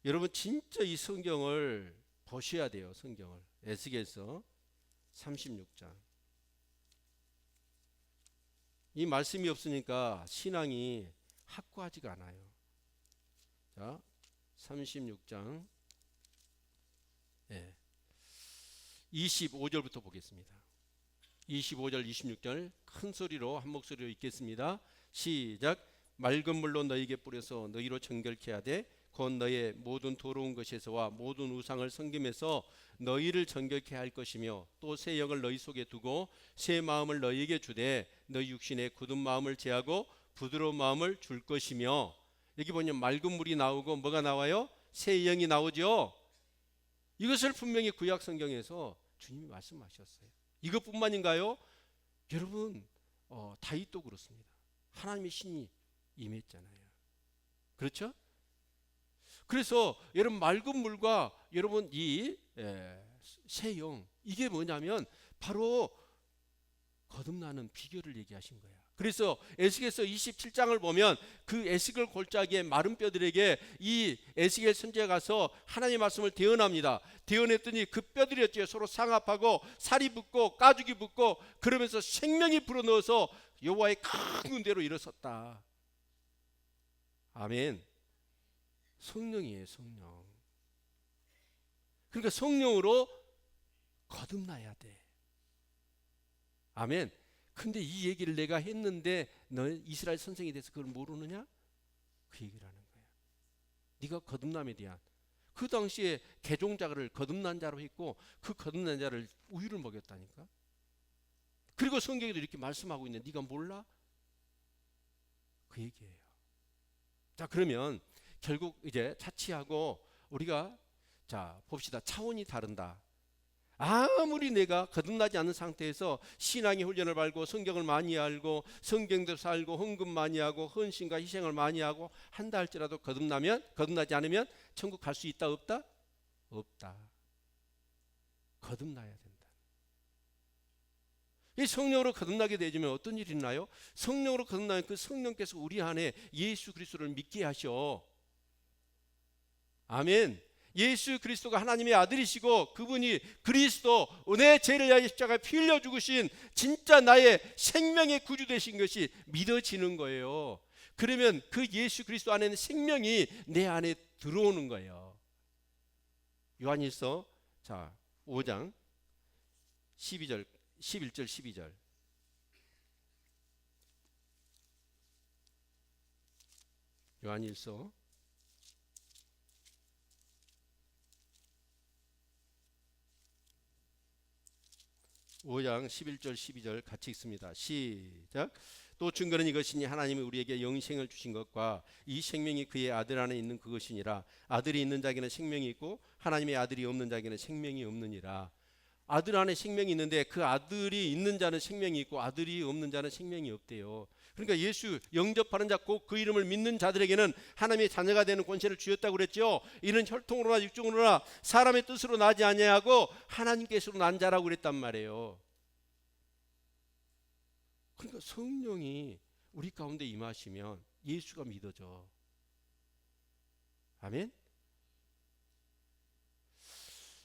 여러분 진짜 이 성경을 보셔야 돼요. 성경을. 에스겔서 36장. 이 말씀이 없으니까 신앙이 확고하지가 않아요. 자, 36장 25절부터 보겠습니다. 25절 26절 큰 소리로 한 목소리로 읽겠습니다. 시작. 맑은 물로 너희에게 뿌려서 너희로 정결케 하되 곧 너희의 모든 더러운 것에서와 모든 우상을 섬김에서 너희를 정결케 할 것이며 또 새 영을 너희 속에 두고 새 마음을 너희에게 주되 너희 육신의 굳은 마음을 제하고 부드러운 마음을 줄 것이며, 여기 보면 맑은 물이 나오고 뭐가 나와요? 새 영이 나오죠. 이것을 분명히 구약 성경에서 주님이 말씀하셨어요. 이것뿐만인가요? 여러분 다윗도 그렇습니다. 하나님의 신이 임했잖아요. 그렇죠? 그래서 여러분 맑은 물과 여러분 이 새 영, 이게 뭐냐면 바로 거듭나는 비결을 얘기하신 거야. 그래서 에스겔서 27장을 보면 그 에스겔 골짜기의 마른 뼈들에게 이 에스겔 선지자가 가서 하나님의 말씀을 대언합니다. 대언했더니 그 뼈들이 어째요? 서로 상합하고 살이 붙고 가죽이 붙고 그러면서 생명이 불어넣어서 여호와의 큰 군대로 일어섰다. 아멘. 성령이에요, 성령. 그러니까 성령으로 거듭나야 돼. 아멘. 근데 이 얘기를 내가 했는데 너 이스라엘 선생이 돼서 그걸 모르느냐? 그 얘기를 하는 거야. 네가 거듭남에 대한, 그 당시에 개종자를 거듭난 자로 했고 그 거듭난 자를 우유를 먹였다니까. 그리고 성경에도 이렇게 말씀하고 있는데 네가 몰라? 그 얘기예요. 자, 그러면 결국 이제 차치하고 우리가 자 봅시다. 차원이 다른다. 아무리 내가 거듭나지 않은 상태에서 신앙의 훈련을 받고 성경을 많이 알고 성경대로 살고 헌금 많이 하고 헌신과 희생을 많이 하고 한다 할지라도 거듭나지 않으면 천국 갈 수 있다 없다? 없다. 거듭나야 된다. 이 성령으로 거듭나게 되면 어떤 일이 있나요? 성령으로 거듭나면 그 성령께서 우리 안에 예수 그리스도를 믿게 하셔. 아멘. 예수 그리스도가 하나님의 아들이시고 그분이 그리스도 내 죄를 위하여 십자가에 피 흘려 죽으신 진짜 나의 생명의 구주 되신 것이 믿어지는 거예요. 그러면 그 예수 그리스도 안에는 생명이 내 안에 들어오는 거예요. 요한일서 자 5장 11절 12절 요한일서 5장 11절 12절 같이 읽습니다. 시작. 또 증거는 이것이니 하나님이 우리에게 영생을 주신 것과 이 생명이 그의 아들 안에 있는 그것이니라. 아들이 있는 자에게는 생명이 있고 하나님의 아들이 없는 자에게는 생명이 없느니라. 아들 안에 생명이 있는데 그 아들이 있는 자는 생명이 있고 아들이 없는 자는 생명이 없대요. 그러니까 예수 영접하는 자 곧 그 이름을 믿는 자들에게는 하나님의 자녀가 되는 권세를 주었다고 그랬죠. 이는 혈통으로나 육종으로나 사람의 뜻으로 나지 아니하고 하나님께서로 난 자라고 그랬단 말이에요. 그러니까 성령이 우리 가운데 임하시면 예수가 믿어져. 아멘.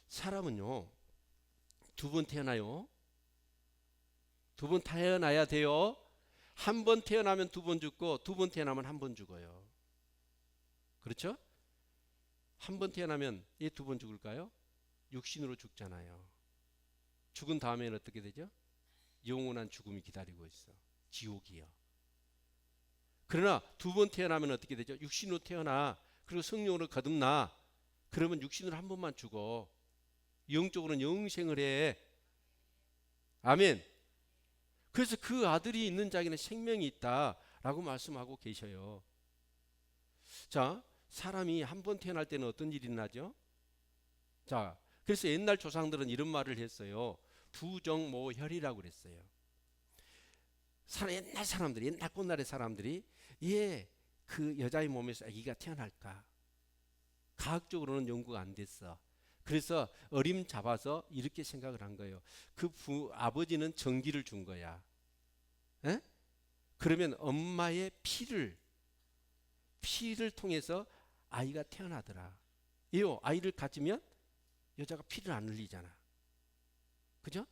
사람은요 두 번 태어나요. 두 번 태어나야 돼요. 한 번 태어나면 두 번 죽고 두 번 태어나면 한 번 죽어요. 그렇죠? 한 번 태어나면 이 두 번 죽을까요? 육신으로 죽잖아요. 죽은 다음에는 어떻게 되죠? 영원한 죽음이 기다리고 있어. 지옥이요. 그러나 두 번 태어나면 어떻게 되죠? 육신으로 태어나 그리고 성령으로 거듭나. 그러면 육신으로 한 번만 죽어. 영적으로는 영생을 해. 아멘. 그래서 그 아들이 있는 자에게는 생명이 있다라고 말씀하고 계셔요. 자, 사람이 한 번 태어날 때는 어떤 일이 나죠? 자, 그래서 옛날 조상들은 이런 말을 했어요. 부정모혈이라고 그랬어요. 옛날 사람들이, 옛날 꽃날의 사람들이 그 여자의 몸에서 아기가 태어날까? 과학적으로는 연구가 안 됐어. 그래서 어림 잡아서 이렇게 생각을 한 거예요. 아버지는 전기를 준 거야. 에? 그러면 엄마의 피를 통해서 아이가 태어나더라. 아이를 가지면 여자가 피를 안 흘리잖아. 그죠?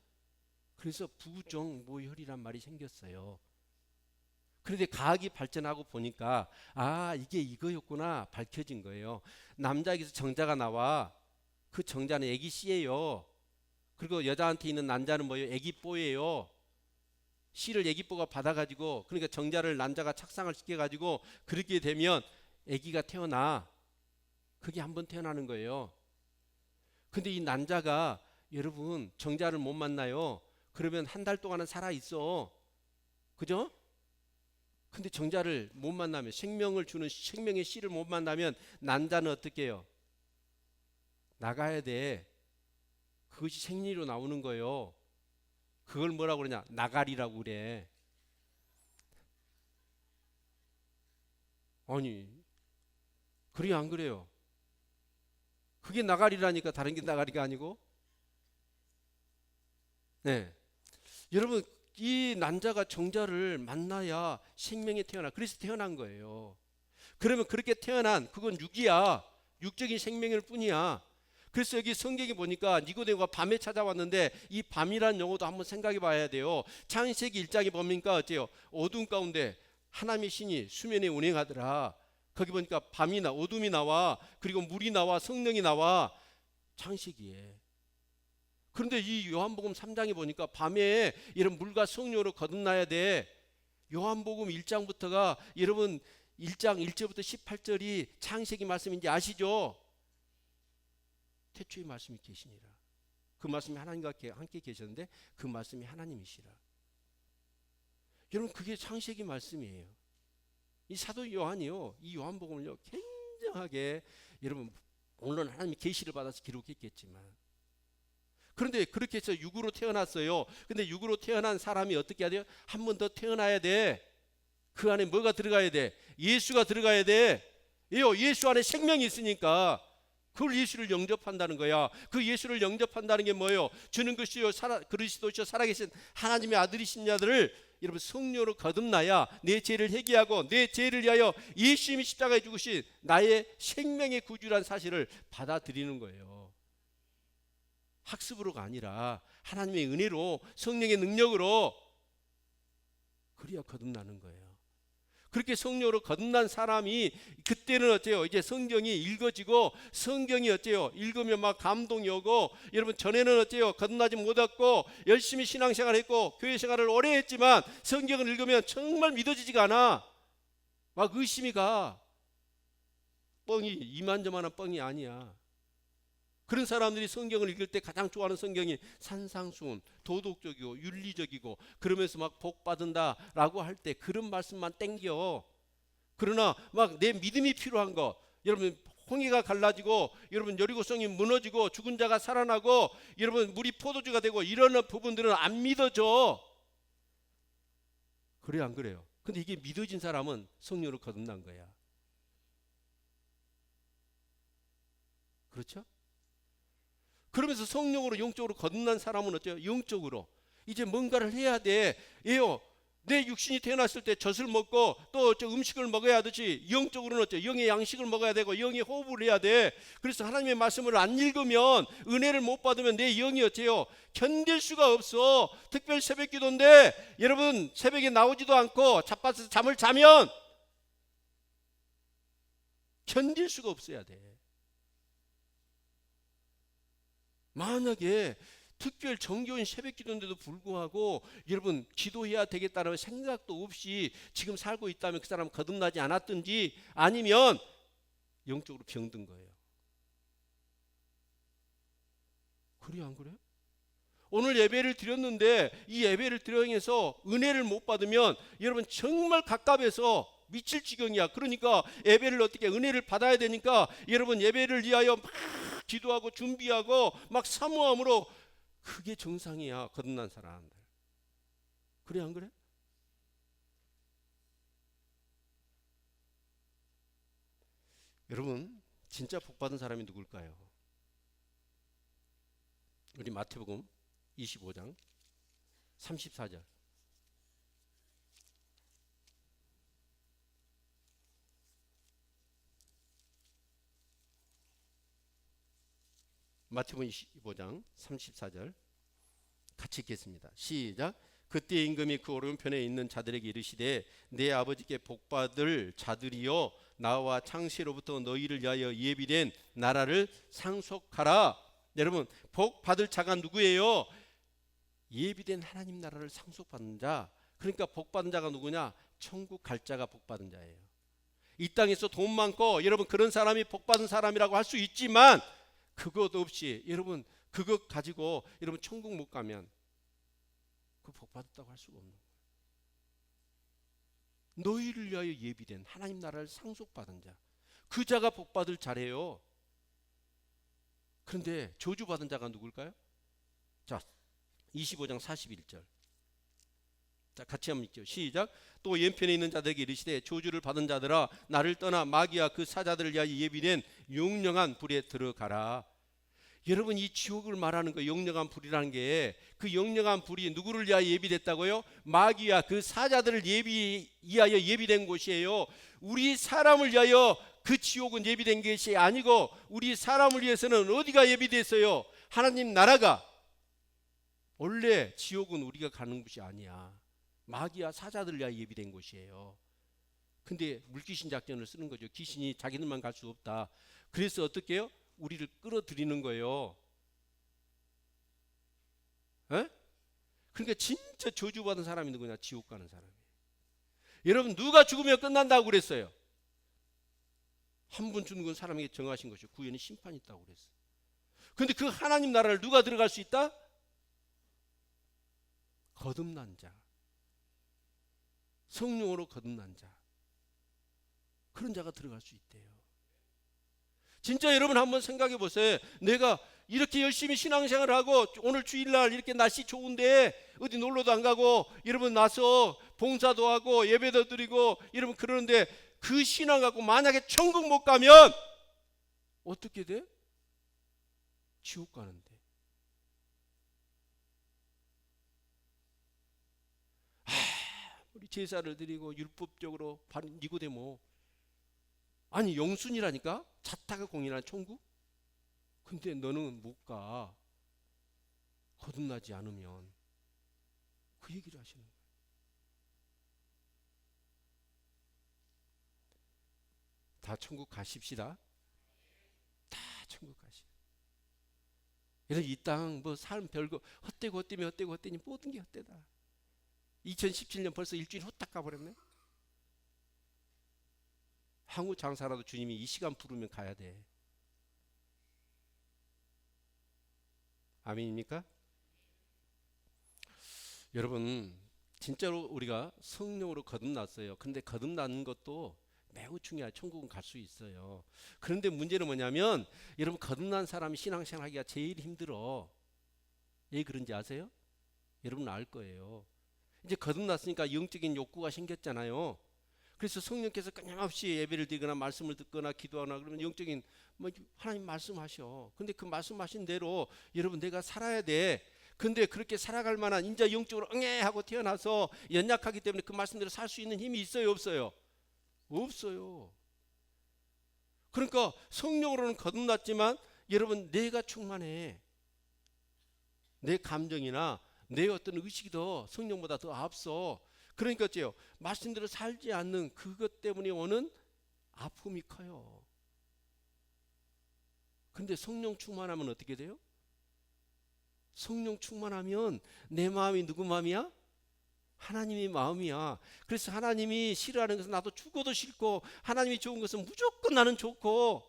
그래서 부정모혈이란 말이 생겼어요. 그런데 과학이 발전하고 보니까 이게 이거였구나 밝혀진 거예요. 남자에게서 정자가 나와. 그 정자는 애기 씨예요. 그리고 여자한테 있는 난자는 뭐예요? 애기뽀예요. 씨를 애기뽀가 받아가지고, 그러니까 정자를 난자가 착상을 시켜가지고 그렇게 되면 애기가 태어나. 그게 한 번 태어나는 거예요. 근데 이 난자가 여러분 정자를 못 만나요. 그러면 한 달 동안은 살아 있어. 그죠? 근데 정자를 못 만나면, 생명을 주는 생명의 씨를 못 만나면 난자는 어떻게 해요? 나가야 돼. 그것이 생리로 나오는 거예요. 그걸 뭐라고 그러냐? 나가리라고 그래. 아니, 그래요 안 그래요? 그게 나가리라니까 다른 게 나가리가 아니고. 네. 여러분, 이 난자가 정자를 만나야 생명이 태어나. 그래서 태어난 거예요. 그러면 그렇게 태어난, 그건 육이야. 육적인 생명일 뿐이야. 그래서 여기 성경에 보니까 니고데모가 밤에 찾아왔는데, 이 밤이란 용어도 한번 생각해 봐야 돼요. 창세기 1장에 보니까 어때요? 어두운 가운데 하나님의 신이 수면에 운행하더라. 거기 보니까 어둠이 나와. 그리고 물이 나와. 성령이 나와. 창세기에. 그런데 이 요한복음 3장에 보니까 밤에 이런 물과 성령으로 거듭나야 돼. 요한복음 1장부터가 여러분 1장 1절부터 18절이 창세기 말씀인지 아시죠? 태초의 말씀이 계시니라. 그 말씀이 하나님과 함께 계셨는데 그 말씀이 하나님이시라. 여러분, 그게 창세기 말씀이에요. 이 사도 요한이요, 이 요한복음을요 굉장하게, 여러분 물론 하나님이 계시를 받아서 기록했겠지만, 그런데 그렇게 해서 육으로 태어났어요. 근데 육으로 태어난 사람이 어떻게 해야 돼요? 한 번 더 태어나야 돼. 그 안에 뭐가 들어가야 돼? 예수가 들어가야 돼. 예수 안에 생명이 있으니까 그걸 예수를 영접한다는 거야. 그 예수를 영접한다는 게 뭐예요? 주는 것이요 그리스도시요 살아계신 하나님의 아들이신 자들을 여러분 성령으로 거듭나야 내 죄를 회개하고 내 죄를 위하여 예수님이 십자가에 죽으신 나의 생명의 구주라는 사실을 받아들이는 거예요. 학습으로가 아니라 하나님의 은혜로, 성령의 능력으로. 그래야 거듭나는 거예요. 그렇게 성령으로 거듭난 사람이 그때는 어때요? 이제 성경이 읽어지고, 성경이 어때요? 읽으면 막 감동이 오고, 여러분 전에는 어때요? 거듭나지 못했고 열심히 신앙생활 했고 교회 생활을 오래 했지만 성경을 읽으면 정말 믿어지지가 않아. 막 의심이 가. 뻥이, 이만저만한 뻥이 아니야. 그런 사람들이 성경을 읽을 때 가장 좋아하는 성경이 산상수훈, 도덕적이고 윤리적이고, 그러면서 막 복 받은다라고 할 때 그런 말씀만 땡겨. 그러나 막 내 믿음이 필요한 거, 여러분 홍해가 갈라지고, 여러분 여리고성이 무너지고, 죽은 자가 살아나고, 여러분 물이 포도주가 되고, 이런 부분들은 안 믿어져. 그래요 안 그래요? 근데 이게 믿어진 사람은 성령으로 거듭난 거야. 그렇죠? 그러면서 성령으로 영적으로 거듭난 사람은 어때요? 영적으로 이제 뭔가를 해야 돼. 내 육신이 태어났을 때 젖을 먹고 또 음식을 먹어야 하듯이 영적으로는 어때요? 영의 양식을 먹어야 되고 영의 호흡을 해야 돼. 그래서 하나님의 말씀을 안 읽으면, 은혜를 못 받으면 내 영이 어때요? 견딜 수가 없어. 특별 새벽 기도인데 여러분 새벽에 나오지도 않고 자빠서 잠을 자면 견딜 수가 없어야 돼. 만약에 특별 정교인 새벽 기도인데도 불구하고 여러분 기도해야 되겠다는 생각도 없이 지금 살고 있다면 그 사람은 거듭나지 않았든지, 아니면 영적으로 병든 거예요. 그래요 안 그래요? 오늘 예배를 드렸는데 이 예배를 드려서 은혜를 못 받으면 여러분 정말 갑갑해서 미칠 지경이야. 그러니까 예배를 어떻게, 은혜를 받아야 되니까 여러분 예배를 위하여 막 기도하고 준비하고 막 사모함으로, 그게 정상이야 거듭난 사람들. 그래 안 그래? 여러분, 진짜 복 받은 사람이 누굴까요? 우리 마태복음 25장 34절. 마태복음 25장 34절 같이 읽겠습니다. 시작. 그때 임금이 그 오른편에 있는 자들에게 이르시되 내 아버지께 복받을 자들이여 나와 창세로부터 너희를 위하여 예비된 나라를 상속하라. 여러분, 복받을 자가 누구예요? 예비된 하나님 나라를 상속받는 자. 그러니까 복받은 자가 누구냐? 천국 갈 자가 복받은 자예요. 이 땅에서 돈 많고 여러분 그런 사람이 복받은 사람이라고 할 수 있지만 그것 없이 여러분 그것 가지고 여러분 천국 못 가면 그 복받았다고 할 수가 없는 거예요. 너희를 위하여 예비된 하나님 나라를 상속받은 자, 그 자가 복받을 자래요. 그런데 저주받은 자가 누굴까요? 자, 25장 41절. 자, 같이 한번 읽죠. 시작. 또 왼편에 있는 자들에게 이르시되 저주를 받은 자들아 나를 떠나 마귀와 그 사자들을 위하여 예비된 용령한 불에 들어가라. 여러분, 이 지옥을 말하는 거 용령한 불이라는 게 그 용령한 불이 누구를 위하여 예비됐다고요? 마귀와 그 사자들을 위하여 예비된 곳이에요. 우리 사람을 위하여 그 지옥은 예비된 것이 아니고 우리 사람을 위해서는 어디가 예비됐어요? 하나님 나라가. 원래 지옥은 우리가 가는 곳이 아니야. 마귀와 사자들 위하여 예비된 곳이에요. 근데 물귀신 작전을 쓰는 거죠. 귀신이 자기들만 갈 수 없다. 그래서 어떻게 해요? 우리를 끌어들이는 거예요. 에? 그러니까 진짜 저주받은 사람이 누구냐? 지옥 가는 사람이에요. 여러분, 누가 죽으면 끝난다고 그랬어요? 한 분 죽는 건 사람에게 정하신 것이고 구원의 심판이 있다고 그랬어요. 그런데 그 하나님 나라를 누가 들어갈 수 있다? 거듭난 자, 성령으로 거듭난 자, 그런 자가 들어갈 수 있대요. 진짜 여러분 한번 생각해 보세요. 내가 이렇게 열심히 신앙생활을 하고 오늘 주일날 이렇게 날씨 좋은데 어디 놀러도 안 가고 여러분 나서 봉사도 하고 예배도 드리고 여러분 그러는데 그 신앙 갖고 만약에 천국 못 가면 어떻게 돼? 지옥 가는데. 우리 제사를 드리고 율법적으로 니고데모, 아니 영순이라니까? 자타가 공인한 천국? 근데 너는 못 가. 거듭나지 않으면. 그 얘기를 하시는 거예요. 다 천국 가십시다. 다 천국 가시. 그래서 이 땅 뭐 삶 별거 헛되고 헛되면 헛되고 헛되니 모든 게 헛되다. 2017년 벌써 일주일 후딱 가버렸네. 한국 장사라도 주님이 이 시간 부르면 가야 돼. 아멘입니까? 여러분, 진짜로 우리가 성령으로 거듭났어요. 그런데 거듭나는 것도 매우 중요해요. 천국은 갈 수 있어요. 그런데 문제는 뭐냐면 여러분 거듭난 사람이 신앙생활 하기가 제일 힘들어. 왜 그런지 아세요? 여러분 알 거예요. 이제 거듭났으니까 영적인 욕구가 생겼잖아요. 그래서 성령께서 끊임없이 예배를 드리거나 말씀을 듣거나 기도하거나 그러면 영적인 하나님 말씀하셔. 근데 그 말씀하신 대로 여러분 내가 살아야 돼. 근데 그렇게 살아갈 만한 인자 영적으로 응애하고 태어나서 연약하기 때문에 그 말씀대로 살 수 있는 힘이 있어요, 없어요? 없어요. 그러니까 성령으로는 거듭났지만 여러분 내가 충만해. 내 감정이나 내 어떤 의식이 더 성령보다 더 앞서. 그러니까 어째요? 말씀대로 살지 않는 그것 때문에 오는 아픔이 커요. 근데 성령 충만하면 어떻게 돼요? 성령 충만하면 내 마음이 누구 마음이야? 하나님의 마음이야. 그래서 하나님이 싫어하는 것은 나도 죽어도 싫고 하나님이 좋은 것은 무조건 나는 좋고,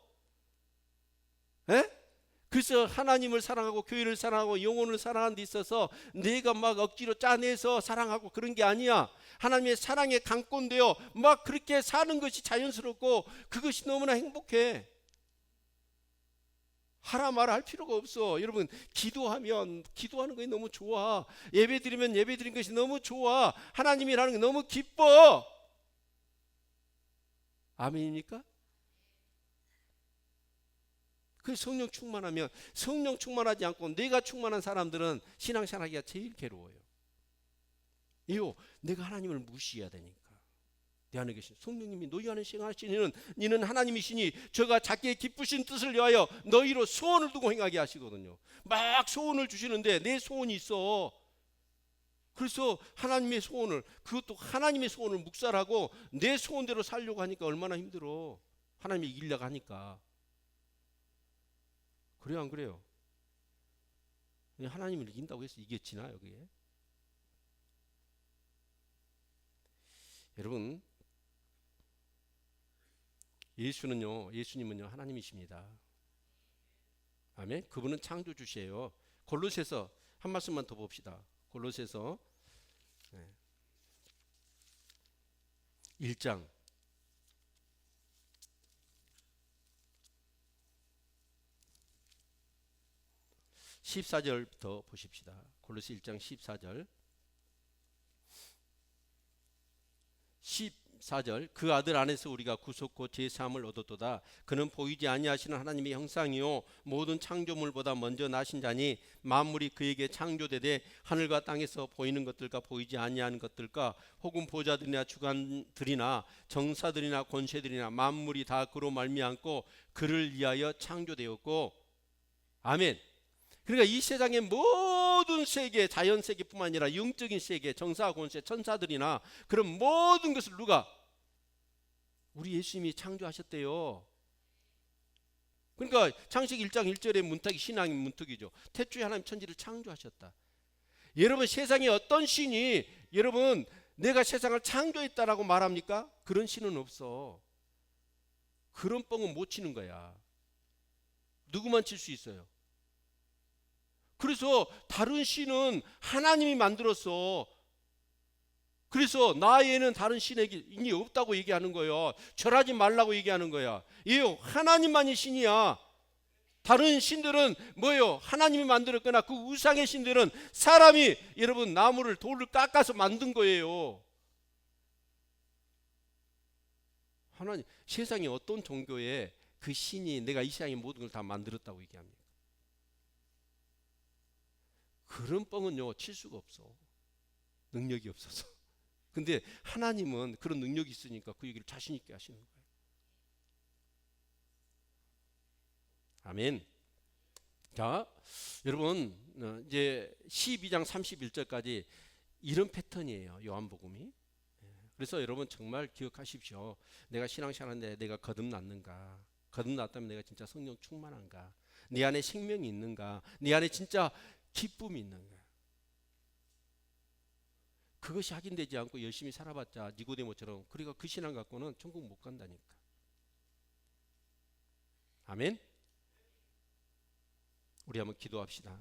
에? 그래서 하나님을 사랑하고 교회를 사랑하고 영혼을 사랑하는 데 있어서 내가 막 억지로 짜내서 사랑하고 그런 게 아니야. 하나님의 사랑에 강권되어 막 그렇게 사는 것이 자연스럽고 그것이 너무나 행복해. 하라 말아 할 필요가 없어. 여러분 기도하면 기도하는 것이 너무 좋아. 예배 드리면 예배 드리는 것이 너무 좋아. 하나님이라는 게 너무 기뻐. 아멘입니까? 그 성령 충만하면, 성령 충만하지 않고 내가 충만한 사람들은 신앙생활하기가 제일 괴로워요. 이요, 내가 하나님을 무시해야 되니까. 내 안에 계신 성령님이 너희 안에 생활하시는 이는 하나님이시니 저가 자기의 기쁘신 뜻을 위하여 너희로 소원을 두고 행하게 하시거든요. 막 소원을 주시는데 내 소원이 있어. 그래서 하나님의 소원을, 그것도 하나님의 소원을 묵살하고 내 소원대로 살려고 하니까 얼마나 힘들어. 하나님이 이기려고 하니까. 그래요, 안 그래요? 하나님을 이긴다고 해서 이겼지나요, 그게? 여러분, 예수님은요 하나님이십니다. 아멘. 그분은 창조주시에요. 골로새서 한 말씀만 더 봅시다. 골로새서 1장 14절부터 보십시다. 골로새 1장 14절. 14절. 그 아들 안에서 우리가 구속고 제사함을 얻었도다. 그는 보이지 아니하시는 하나님의 형상이요 모든 창조물보다 먼저 나신 자니 만물이 그에게 창조되되 하늘과 땅에서 보이는 것들과 보이지 아니하는 것들과 혹은 보좌들이나 주관들이나 정사들이나 권세들이나 만물이 다 그로 말미암고 그를 위하여 창조되었고. 아멘. 그러니까 이 세상의 모든 세계, 자연 세계뿐만 아니라 영적인 세계, 정사, 권세, 천사들이나 그런 모든 것을 누가? 우리 예수님이 창조하셨대요. 그러니까 창세기 1장 1절의 문턱이 신앙의 문턱이죠. 태초에 하나님 천지를 창조하셨다. 여러분, 세상에 어떤 신이 여러분 내가 세상을 창조했다라고 말합니까? 그런 신은 없어. 그런 뻥은 못 치는 거야. 누구만 칠 수 있어요? 그래서 다른 신은 하나님이 만들었어. 그래서 나에는 다른 신이 없다고 얘기하는 거예요. 절하지 말라고 얘기하는 거야. 이요, 하나님만이 신이야. 다른 신들은 뭐예요? 하나님이 만들었거나 그 우상의 신들은 사람이 여러분 나무를 돌을 깎아서 만든 거예요. 하나님, 세상에 어떤 종교에 그 신이 내가 이 세상의 모든 걸 다 만들었다고 얘기합니까? 그런 뻥은요 칠 수가 없어. 능력이 없어서. 근데 하나님은 그런 능력이 있으니까 그 얘기를 자신 있게 하시는 거예요. 아멘. 자, 여러분 이제 12장 31절까지 이런 패턴이에요, 요한복음이. 그래서 여러분 정말 기억하십시오. 내가 신앙생활하는데 내가 거듭났는가? 거듭났다면 내가 진짜 성령 충만한가? 내 안에 생명이 있는가? 내 안에 진짜 기쁨이 있는가? 그것이 확인되지 않고 열심히 살아봤자 니고데모처럼, 그러니까 그 신앙 갖고는 천국 못 간다니까. 아멘. 우리 한번 기도합시다.